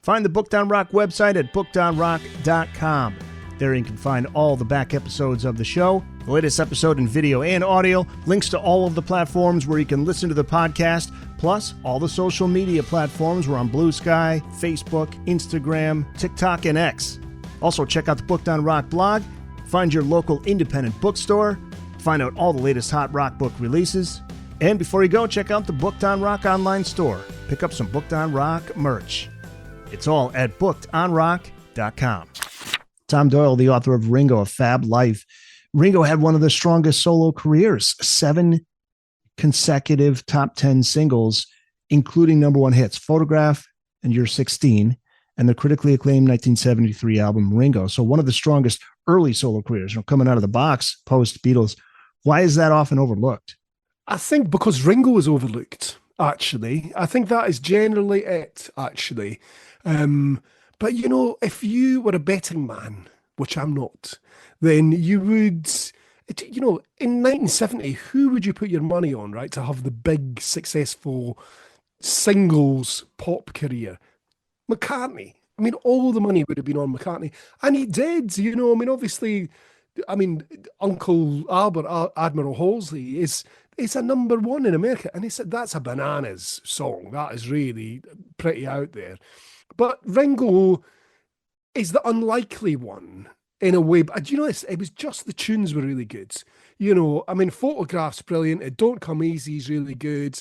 Find the Booked on Rock website at bookedonrock.com. There you can find all the back episodes of the show, the latest episode in video and audio, links to all of the platforms where you can listen to the podcast, plus all the social media platforms. We're on Blue Sky, Facebook, Instagram, TikTok, and X. Also, check out the Booked on Rock blog, find your local independent bookstore, find out all the latest hot rock book releases, and before you go, check out the Booked on Rock online store. Pick up some Booked on Rock merch. It's all at bookedonrock.com. Tom Doyle, the author of Ringo, A Fab Life. Ringo had one of the strongest solo careers, 7 consecutive top 10 singles, including number 1 hits, Photograph and You're 16, and the critically acclaimed 1973 album Ringo. So one of the strongest early solo careers, coming out of the box post Beatles. Why is that often overlooked? I think because Ringo is overlooked, actually. I think that is generally it, actually. But, if you were a betting man, which I'm not, then you would, in 1970, who would you put your money on, right, to have the big, successful singles pop career? McCartney. I mean, all the money would have been on McCartney. And he did, obviously, Uncle Albert, Admiral Halsey, is a number 1 in America. And he said, that's a bananas song. That is really pretty out there. But Ringo is the unlikely one in a way. But do you know this? It was just the tunes were really good. Photograph's brilliant. It Don't Come Easy is really good.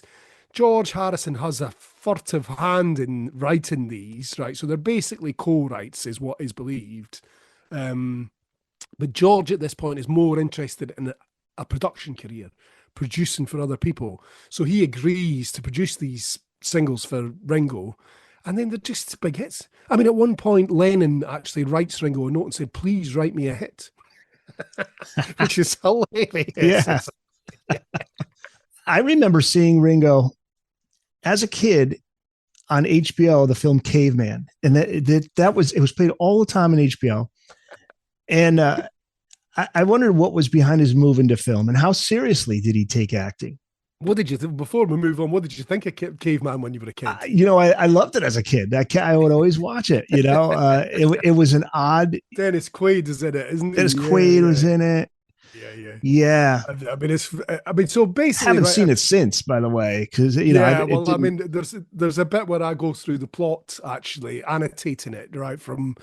George Harrison has a furtive hand in writing these, right? So they're basically co-writes is what is believed. But George at this point is more interested in a production career, producing for other people. So he agrees to produce these singles for Ringo. And then they're just big hits. I mean, at one point, Lennon actually writes Ringo a note and said, please write me a hit. Which is hilarious. Yeah. I remember seeing Ringo as a kid on HBO, the film Caveman. And it was played all the time on HBO. And I wondered what was behind his move into film and how seriously did he take acting? What did you think, before we move on, what did you think of Caveman when you were a kid? I loved it as a kid. I would always watch it, it was an odd. Dennis Quaid is in it, isn't he? Dennis Quaid was in it. Yeah. So basically, I haven't seen it since, by the way, because there's a bit where I go through the plot actually, annotating it right from,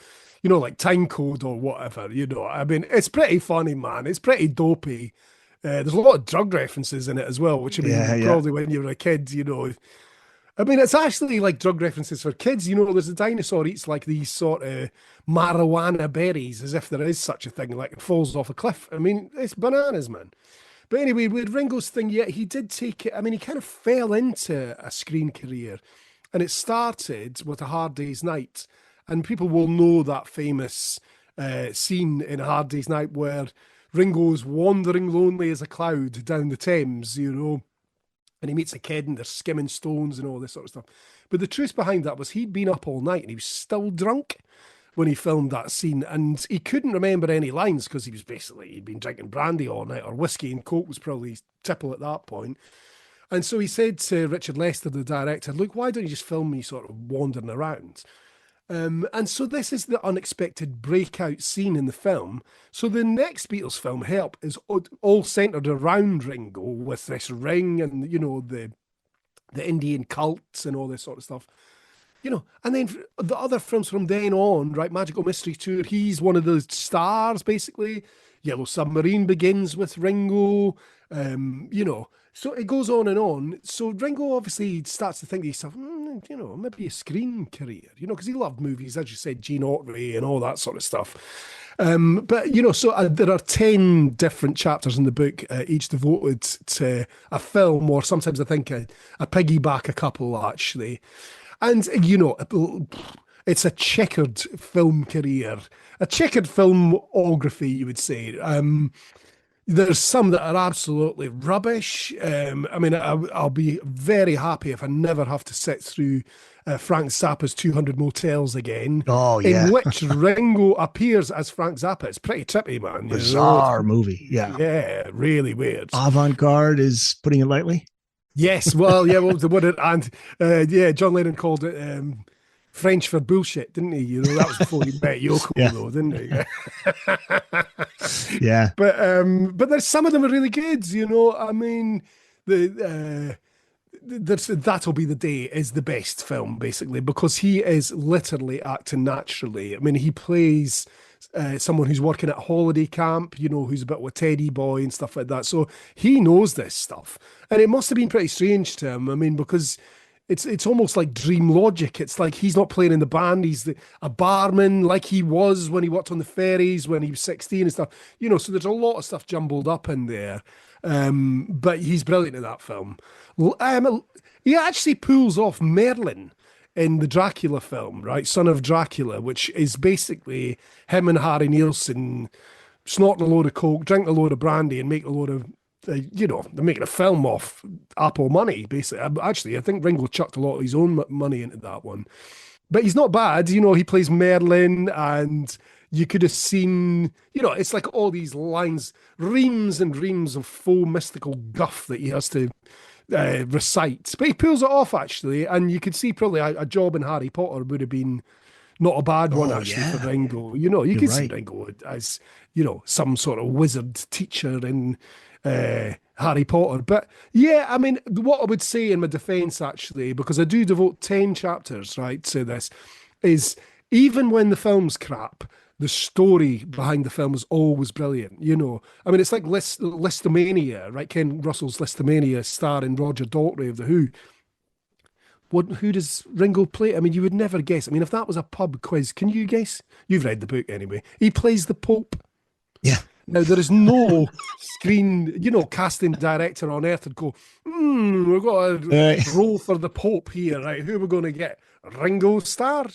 like time code or whatever. It's pretty funny, man. It's pretty dopey. There's a lot of drug references in it as well, which probably when you were a kid, it's actually like drug references for kids. There's a dinosaur eats like these sort of marijuana berries, as if there is such a thing, like it falls off a cliff. It's bananas, man. But anyway, with Ringo's thing, he did take it. He kind of fell into a screen career, and it started with A Hard Day's Night. And people will know that famous scene in A Hard Day's Night where Ringo's wandering lonely as a cloud down the Thames, and he meets a kid and they're skimming stones and all this sort of stuff. But the truth behind that was he'd been up all night and he was still drunk when he filmed that scene, and he couldn't remember any lines because he'd been drinking brandy all night, or whiskey, and coke was probably tipple at that point. And so he said to Richard Lester, the director, look, why don't you just film me sort of wandering around? And so this is the unexpected breakout scene in the film. So the next Beatles film, Help, is all centered around Ringo with this ring and, you know, the Indian cults and all this sort of stuff. You know, and then the other films from then on, right? Magical Mystery Tour, he's one of the stars, basically. Yellow Submarine begins with Ringo, you know. So it goes on and on. So Ringo obviously starts to think to himself, you know, maybe a screen career, you know, because he loved movies, as you said, Gene Autry and all that sort of stuff. But, you know, so there are 10 different chapters in the book, each devoted to a film, or sometimes I think I piggyback a couple, actually. And, you know, it's a checkered film career, a checkered filmography, you would say. There's some that are absolutely rubbish. I mean, I'll be very happy if I never have to sit through Frank Zappa's 200 Motels again. Oh, yeah. In which Ringo appears as Frank Zappa. It's pretty trippy, man. Bizarre movie. Yeah. Yeah, really weird. Avant-garde is putting it lightly. Yes, well, yeah, what was the word? And yeah, John Lennon called it French for bullshit, didn't he? You know, that was before he met Yoko, though, didn't he? Yeah. But there's some of them are really good, you know. I mean, That'll Be the Day is the best film, basically, because he is literally acting naturally. I mean, he plays someone who's working at holiday camp, you know, who's a bit of a teddy boy and stuff like that. So he knows this stuff. And it must have been pretty strange to him. I mean, because it's almost like dream logic. It's like he's not playing in the band. He's a barman like he was when he worked on the ferries when he was 16 and stuff. You know, so there's a lot of stuff jumbled up in there. But he's brilliant in that film. He actually pulls off Merlin in the Dracula film, right? Son of Dracula, which is basically him and Harry Nilsson snorting a load of coke, drinking a load of brandy, and make a load of, you know, they're making a film off Apple money, basically. Actually, I think Ringo chucked a lot of his own money into that one. But he's not bad, you know, he plays Merlin, and you could have seen, you know, it's like all these lines, reams and reams of faux mystical guff that he has to recite, but he pulls it off, actually, and you could see probably a job in Harry Potter would have been not a bad one, actually, for Ringo. You know, you could see Ringo as, you know, some sort of wizard teacher in Harry Potter. But yeah, I mean, what I would say in my defense, actually, because I do devote 10 chapters, right, to this, is even when the film's crap, the story behind the film is always brilliant, you know. I mean, it's like Listomania, right? Ken Russell's Listomania, starring Roger Daltrey of The Who. Who does Ringo play? I mean, you would never guess. I mean, if that was a pub quiz, can you guess? You've read the book anyway. He plays the Pope. Yeah. Now, there is no screen, you know, casting director on earth would go, we've got a role for the Pope here, right? Who are we going to get? Ringo Starr?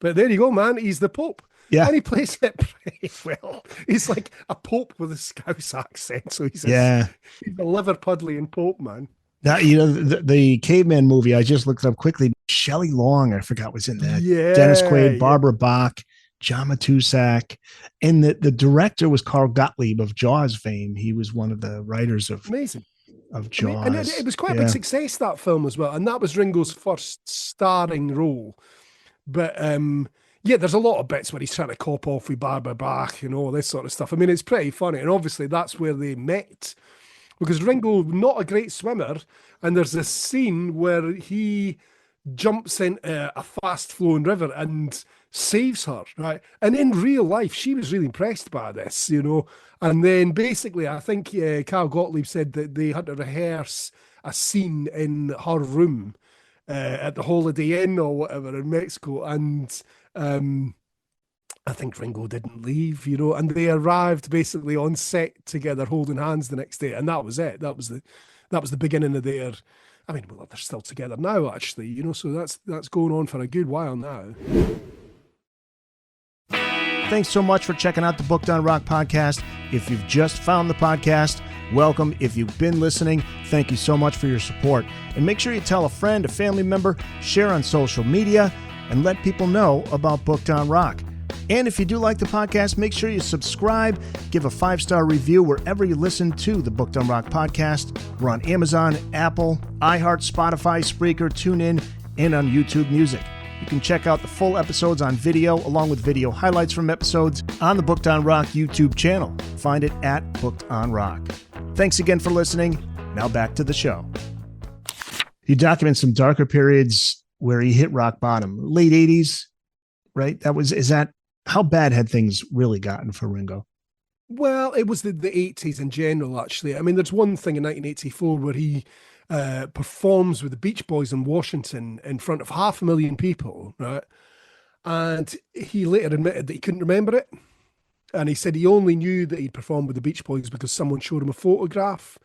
But there you go, man. He's the Pope. Yeah. And he plays it pretty well. He's like a Pope with a Scouse accent. So he's a Liverpudlian Pope, man. That, you know, the Caveman movie, I just looked it up quickly. Shelley Long, I forgot was in that. Yeah. Dennis Quaid, Barbara Bach, John Matusak. And the director was Carl Gottlieb of Jaws fame. He was one of the writers of Amazing. Of Jaws. I mean, and it was quite a big success, that film, as well. And that was Ringo's first starring role. But yeah, there's a lot of bits where he's trying to cop off with Barbara Bach and all this sort of stuff. I mean, it's pretty funny. And obviously that's where they met, because Ringo, not a great swimmer, and there's this scene where he jumps into a fast-flowing river and saves her, right? And in real life, she was really impressed by this, you know. And then basically, I think Carl Gottlieb said that they had to rehearse a scene in her room at the Holiday Inn or whatever in Mexico, and I think Ringo didn't leave, you know, and they arrived basically on set together holding hands the next day, and that was it. That was the beginning of their, I mean, well, they're still together now, actually, you know, so that's going on for a good while now. Thanks so much for checking out the Booked on Rock podcast. If you've just found the podcast, welcome. If you've been listening, thank you so much for your support. And make sure you tell a friend, a family member, share on social media, and let people know about Booked on Rock. And if you do like the podcast, make sure you subscribe, give a 5-star review wherever you listen to the Booked on Rock podcast. We're on Amazon, Apple, iHeart, Spotify, Spreaker, TuneIn, and on YouTube Music. You can check out the full episodes on video, along with video highlights from episodes on the Booked on Rock YouTube channel. Find it at Booked on Rock. Thanks again for listening. Now back to the show. You document some darker periods where he hit rock bottom, late 80s, right? How bad had things really gotten for Ringo? Well, it was the 80s in general, actually. I mean, there's one thing in 1984 where he performs with the Beach Boys in Washington in front of 500,000 people, right? And he later admitted that he couldn't remember it. And he said he only knew that he'd performed with the Beach Boys because someone showed him a photograph.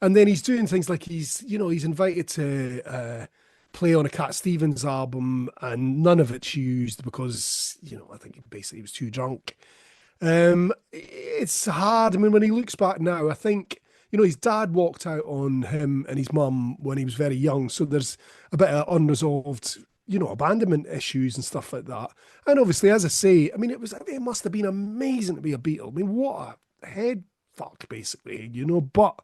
And then he's doing things like he's invited to play on a Cat Stevens album, and none of it's used because, I think basically he was too drunk. It's hard. I mean, when he looks back now, I think, his dad walked out on him and his mum when he was very young. So there's a bit of unresolved, abandonment issues and stuff like that. And obviously, as I say, I mean, it must have been amazing to be a Beatle. I mean, what a head fuck, basically, but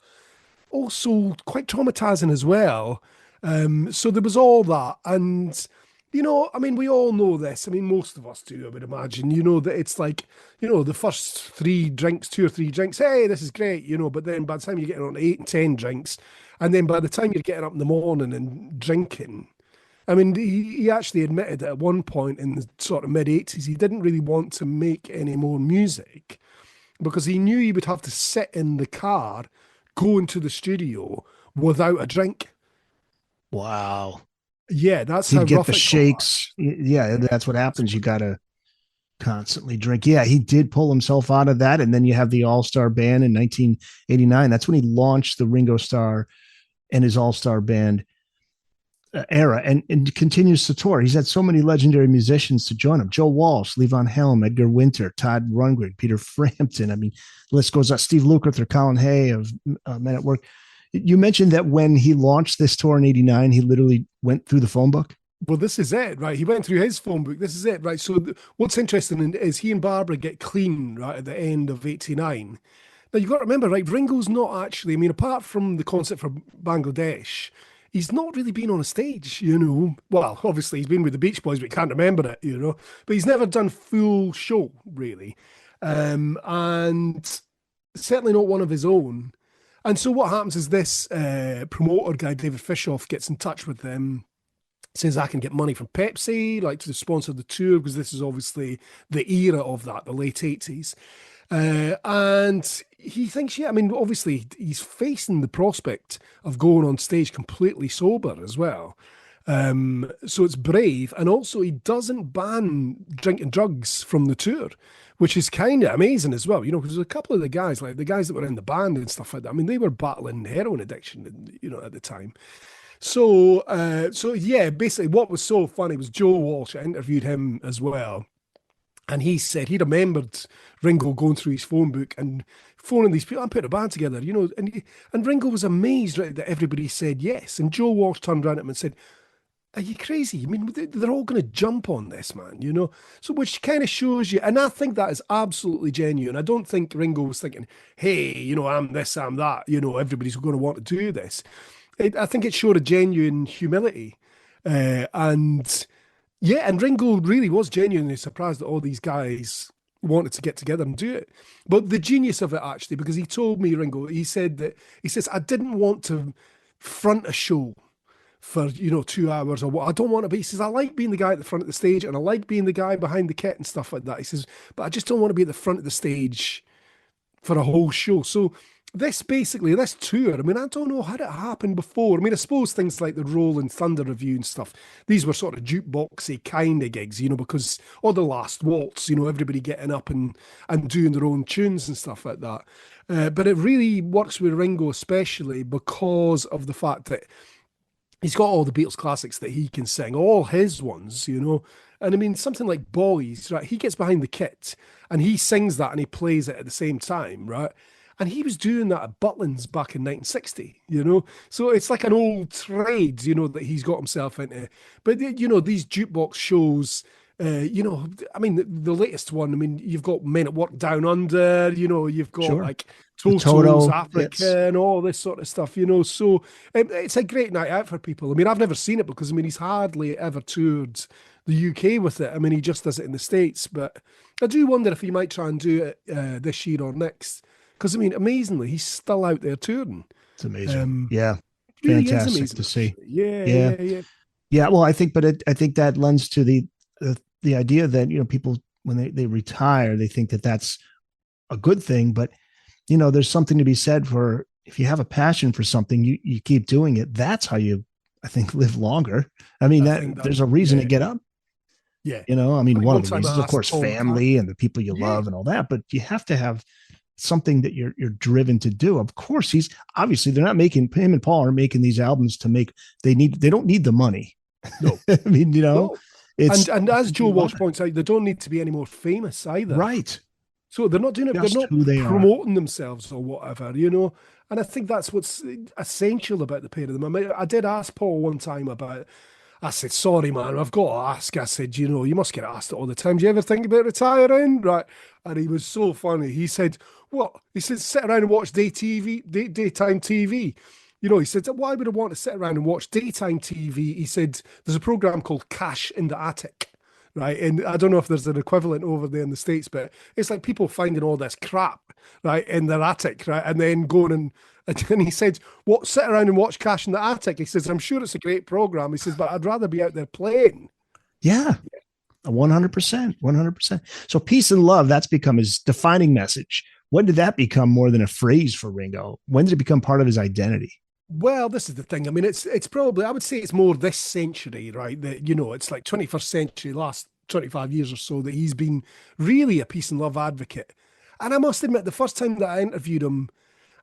also quite traumatizing as well. So there was all that. And, I mean, we all know this. I mean, most of us do, I would imagine, that it's like, the first 2 or 3 drinks, hey, this is great, but then by the time you're getting on 8 and 10 drinks, and then by the time you're getting up in the morning and drinking, I mean, he actually admitted that at one point in the sort of mid-80s, he didn't really want to make any more music because he knew he would have to sit in the car, go into the studio without a drink. Wow. Yeah, that's He'd how get rough the it got. shakes. Yeah, that's what happens. You got to constantly drink. Yeah, he did pull himself out of that. And then you have the All-Star Band in 1989. That's when he launched the Ringo Starr and his All-Star Band era and continues to tour. He's had so many legendary musicians to join him. Joe Walsh, Levon Helm, Edgar Winter, Todd Rundgren, Peter Frampton. I mean, the list goes on. Steve Lukather, Colin Hay of Men at Work. You mentioned that when he launched this tour in 89, he literally went through the phone book. Well, this is it, right? He went through his phone book. This is it, right? So what's interesting is he and Barbara get clean, right, at the end of 89. Now, you've got to remember, right, Ringo's not actually, I mean, apart from the concert for Bangladesh, he's not really been on a stage, Well, obviously, he's been with the Beach Boys, but he can't remember it, But he's never done full show, really. And certainly not one of his own. And so what happens is this promoter guy, David Fishoff, gets in touch with them, says, I can get money from Pepsi, like to sponsor the tour, because this is obviously the era of that, the late 80s. And he thinks, I mean, obviously he's facing the prospect of going on stage completely sober as well. So it's brave. And also he doesn't ban drinking drugs from the tour, which is kind of amazing as well, because a couple of the guys, like the guys that were in the band and stuff like that, I mean, they were battling heroin addiction, at the time. So yeah, basically what was so funny was Joe Walsh. I interviewed him as well. And he said he remembered Ringo going through his phone book and phoning these people, I'm putting a band together, and Ringo was amazed, right, that everybody said yes. And Joe Walsh turned around at him and said, are you crazy? I mean, they're all going to jump on this, man, So which kind of shows you, and I think that is absolutely genuine. I don't think Ringo was thinking, hey, I'm this, I'm that, everybody's going to want to do this. I think it showed a genuine humility. And Ringo really was genuinely surprised that all these guys wanted to get together and do it. But the genius of it, actually, because he told me, Ringo, he says, I didn't want to front a show for 2 hours or what. I don't want to be. He says, I like being the guy at the front of the stage and I like being the guy behind the kit and stuff like that. He says, but I just don't want to be at the front of the stage for a whole show. So this tour, I mean, I don't know how it happened before. I mean, I suppose things like the Rolling Thunder Review and stuff, these were sort of jukeboxy kind of gigs, because, or the Last Waltz, everybody getting up and doing their own tunes and stuff like that. But it really works with Ringo, especially because of the fact that he's got all the Beatles classics that he can sing, all his ones, And I mean, something like Boys, right? He gets behind the kit and he sings that and he plays it at the same time, right? And he was doing that at Butlins back in 1960, you know? So it's like an old trade, you know, that he's got himself into. But, you know, these jukebox shows, you know, I mean, the latest one, I mean, you've got Men at Work Down Under, you know, you've got Sure. like The Toto's Toto Africa hits. and all this sort of stuff, you know? So it's a great night out for people. I mean, I've never seen it because, I mean, he's hardly ever toured the UK with it. I mean, he just does it in the States, but I do wonder if he might try and do it this year or next. Because, I mean, amazingly, he's still out there touring. It's amazing. Yeah. It really is Fantastic amazing to see. actually. Yeah, Yeah. yeah, yeah. Yeah. Well, I think, I think that lends to the idea that, you know, people, when they retire, they think that that's a good thing. But, you know, there's something to be said for, if you have a passion for something, you keep doing it. That's how you, I think, live longer. I mean, there's a reason to get up. Yeah. You know, I mean, one of the reasons, of course, Paul family and the people you love and all that, but you have to have something that you're driven to do. Of course, he's obviously, they're not making, him and Paul are making these albums to make, they don't need the money. No. I mean, you know, No. it's, and as Joe Walsh points out, they don't need to be any more famous either. right. So they're not doing it, Just they're not who they promoting themselves or whatever, you know. And I think that's what's essential about the pair of them. I mean, I did ask Paul one time about, I said, sorry, man, I've got to ask. I said, you know, you must get asked it all the time. Do you ever think about retiring? Right. And he was so funny. He said, what? He said, sit around and watch daytime TV. You know, he said, why would I want to sit around and watch daytime TV? He said, there's a program called Cash in the Attic. Right. And I don't know if there's an equivalent over there in the States, but it's like people finding all this crap, right, in their attic, right, and then going and he said, what, sit around and watch Cash in the Attic? He says, I'm sure it's a great program. He says, but I'd rather be out there playing. Yeah. 100%. 100%. So peace and love, that's become his defining message. When did that become more than a phrase for Ringo? When did it become part of his identity? Well, this is the thing. I mean, it's probably, I would say it's more this century, right? That, you know, it's like 21st century, last 25 years or so, that he's been really a peace and love advocate. And I must admit, the first time that I interviewed him,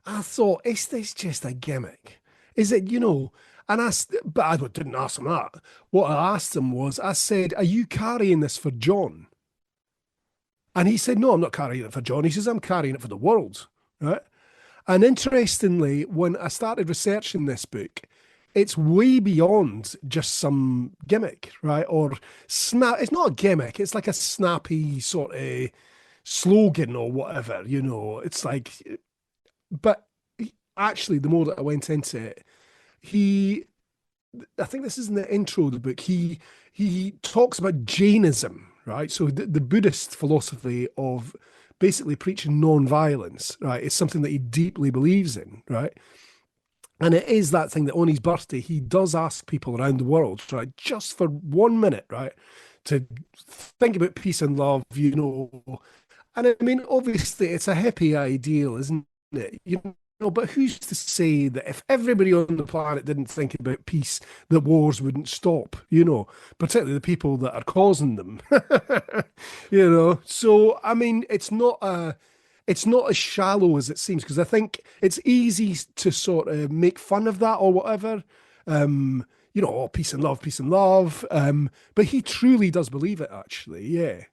I thought, is this just a gimmick? Is it, you know? And but I didn't ask him that. What I asked him was, I said, are you carrying this for John? And he said, no, I'm not carrying it for John. He says, I'm carrying it for the world, right? And interestingly, when I started researching this book, it's way beyond just some gimmick, right? Or it's not a gimmick. It's like a snappy sort of slogan or whatever, you know. It's like, but actually, the more that I went into it, I think this is in the intro of the book, he talks about Jainism, right? So the Buddhist philosophy of basically preaching non-violence, right? It's something that he deeply believes in, right? And it is that thing that on his birthday, he does ask people around the world, right, just for 1 minute, right, to think about peace and love, you know. And I mean, obviously, it's a hippie ideal, isn't it? You know, but who's to say that if everybody on the planet didn't think about peace, that wars wouldn't stop, you know, particularly the people that are causing them, you know? So, I mean, it's not as shallow as it seems, because I think it's easy to sort of make fun of that or whatever. You know, oh, peace and love. But he truly does believe it, actually. Yeah.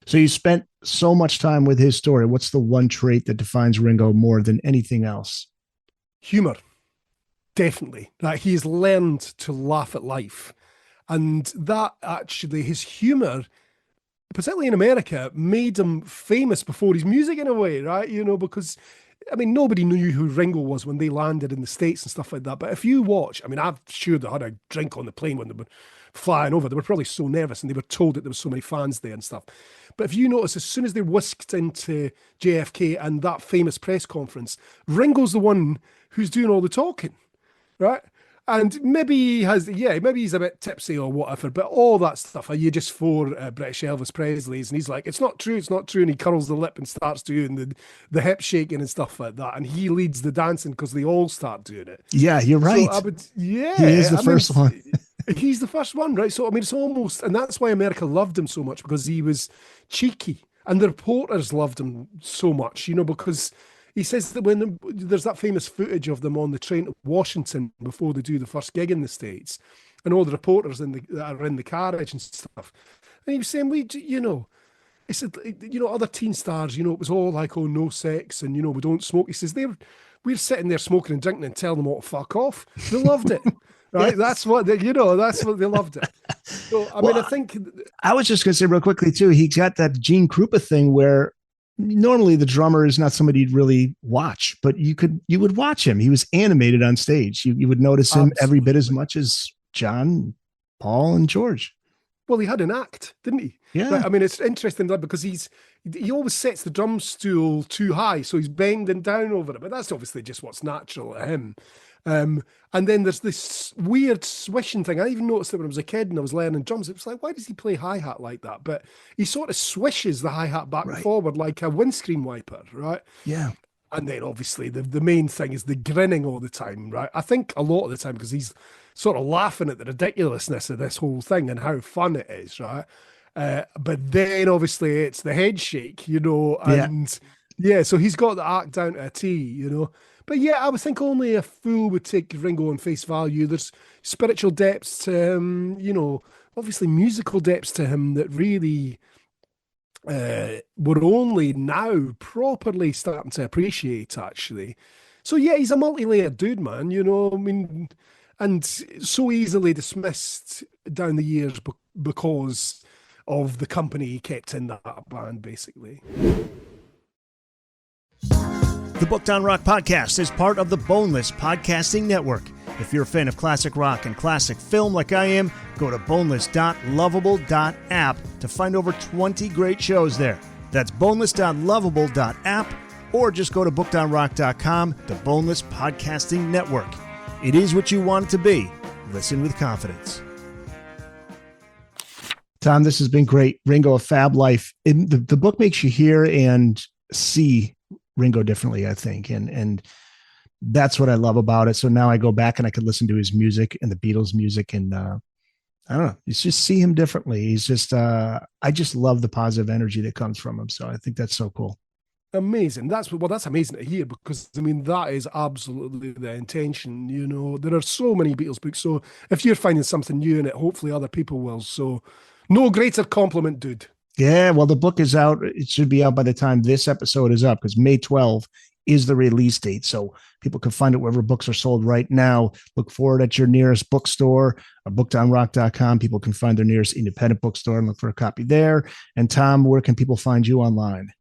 So you spent so much time with his story. What's the one trait that defines Ringo more than anything else? Humor. Definitely. Like, he's learned to laugh at life. And that actually, his humor, particularly in America, made him famous before his music in a way, right? You know, because, I mean, nobody knew who Ringo was when they landed in the States and stuff like that. But if you watch, I mean, I'm sure they had a drink on the plane when they were flying over. They were probably so nervous and they were told that there were so many fans there and stuff. But if you notice, as soon as they're whisked into JFK and that famous press conference, Ringo's the one who's doing all the talking, right? And maybe maybe he's a bit tipsy or whatever, but all that stuff, are you just for British Elvis Presley's? And he's like, it's not true. And he curls the lip and starts doing the hip shaking and stuff like that. And he leads the dancing because they all start doing it. Yeah, you're right. So he is the first one. He's the first one, right? So, I mean, it's almost, and that's why America loved him so much, because he was cheeky. And the reporters loved him so much, you know, because he says that when there's that famous footage of them on the train to Washington before they do the first gig in the States, and all the reporters that are in the carriage and stuff. And he was saying, He said, other teen stars, it was all like, oh, no sex and, we don't smoke. He says, we're sitting there smoking and drinking and telling them all to fuck off. They loved it. Right. That's what they loved it. So, I think I was just going to say real quickly too, he's got that Gene Krupa thing where normally the drummer is not somebody you'd really watch, but you would watch him. He was animated on stage. You would notice him every bit as much as John, Paul, and George. Well, he had an act, didn't he? Yeah. Right? I mean, it's interesting because he always sets the drum stool too high, so he's bending down over it. But that's obviously just what's natural to him. And then there's this weird swishing thing. I even noticed it when I was a kid and I was learning drums. It was like, why does he play hi-hat like that? But he sort of swishes the hi-hat back and forward like a windscreen wiper, right? Yeah. And then obviously the main thing is the grinning all the time, right? I think a lot of the time because he's sort of laughing at the ridiculousness of this whole thing and how fun it is, right? But then obviously it's the head shake, and so he's got the act down to a T, But yeah, I would think only a fool would take Ringo on face value. There's spiritual depths to him, obviously musical depths to him that really we're only now properly starting to appreciate, actually. So yeah, he's a multi-layered dude, man, and so easily dismissed down the years because of the company he kept in that band, basically. The Booked on Rock podcast is part of the Boneless Podcasting Network. If you're a fan of classic rock and classic film like I am, go to boneless.lovable.app to find over 20 great shows there. That's boneless.lovable.app, or just go to bookedonrock.com, the Boneless Podcasting Network. It is what you want it to be. Listen with confidence. Tom, this has been great. Ringo, a Fab Life. The book makes you hear and see Ringo differently, I think. And that's what I love about it. So now I go back and I could listen to his music and the Beatles music. And I don't know, you just see him differently. He's just, I just love the positive energy that comes from him. So I think that's so cool. Amazing. That's amazing to hear because, that is absolutely the intention. There are so many Beatles books. So if you're finding something new in it, hopefully other people will. So no greater compliment, dude. Yeah, well, the book is out. It should be out by the time this episode is up because May 12 is the release date. So people can find it wherever books are sold right now. Look for it at your nearest bookstore or bookedonrock.com. People can find their nearest independent bookstore and look for a copy there. And Tom, where can people find you online?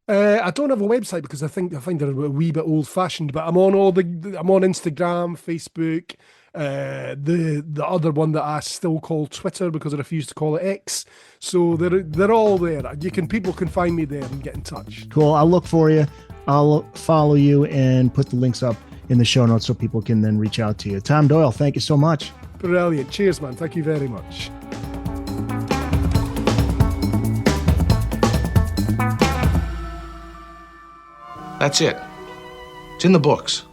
I don't have a website because I find they're a wee bit old fashioned, but I'm on I'm on Instagram, Facebook, the other one that I still call Twitter because I refuse to call it X. So they're all there. People can find me there and get in touch. Cool. I'll look for you. I'll follow you and put the links up in the show notes so people can then reach out to you. Tom Doyle, thank you so much. Brilliant. Cheers, man. Thank you very much. That's it. It's in the books.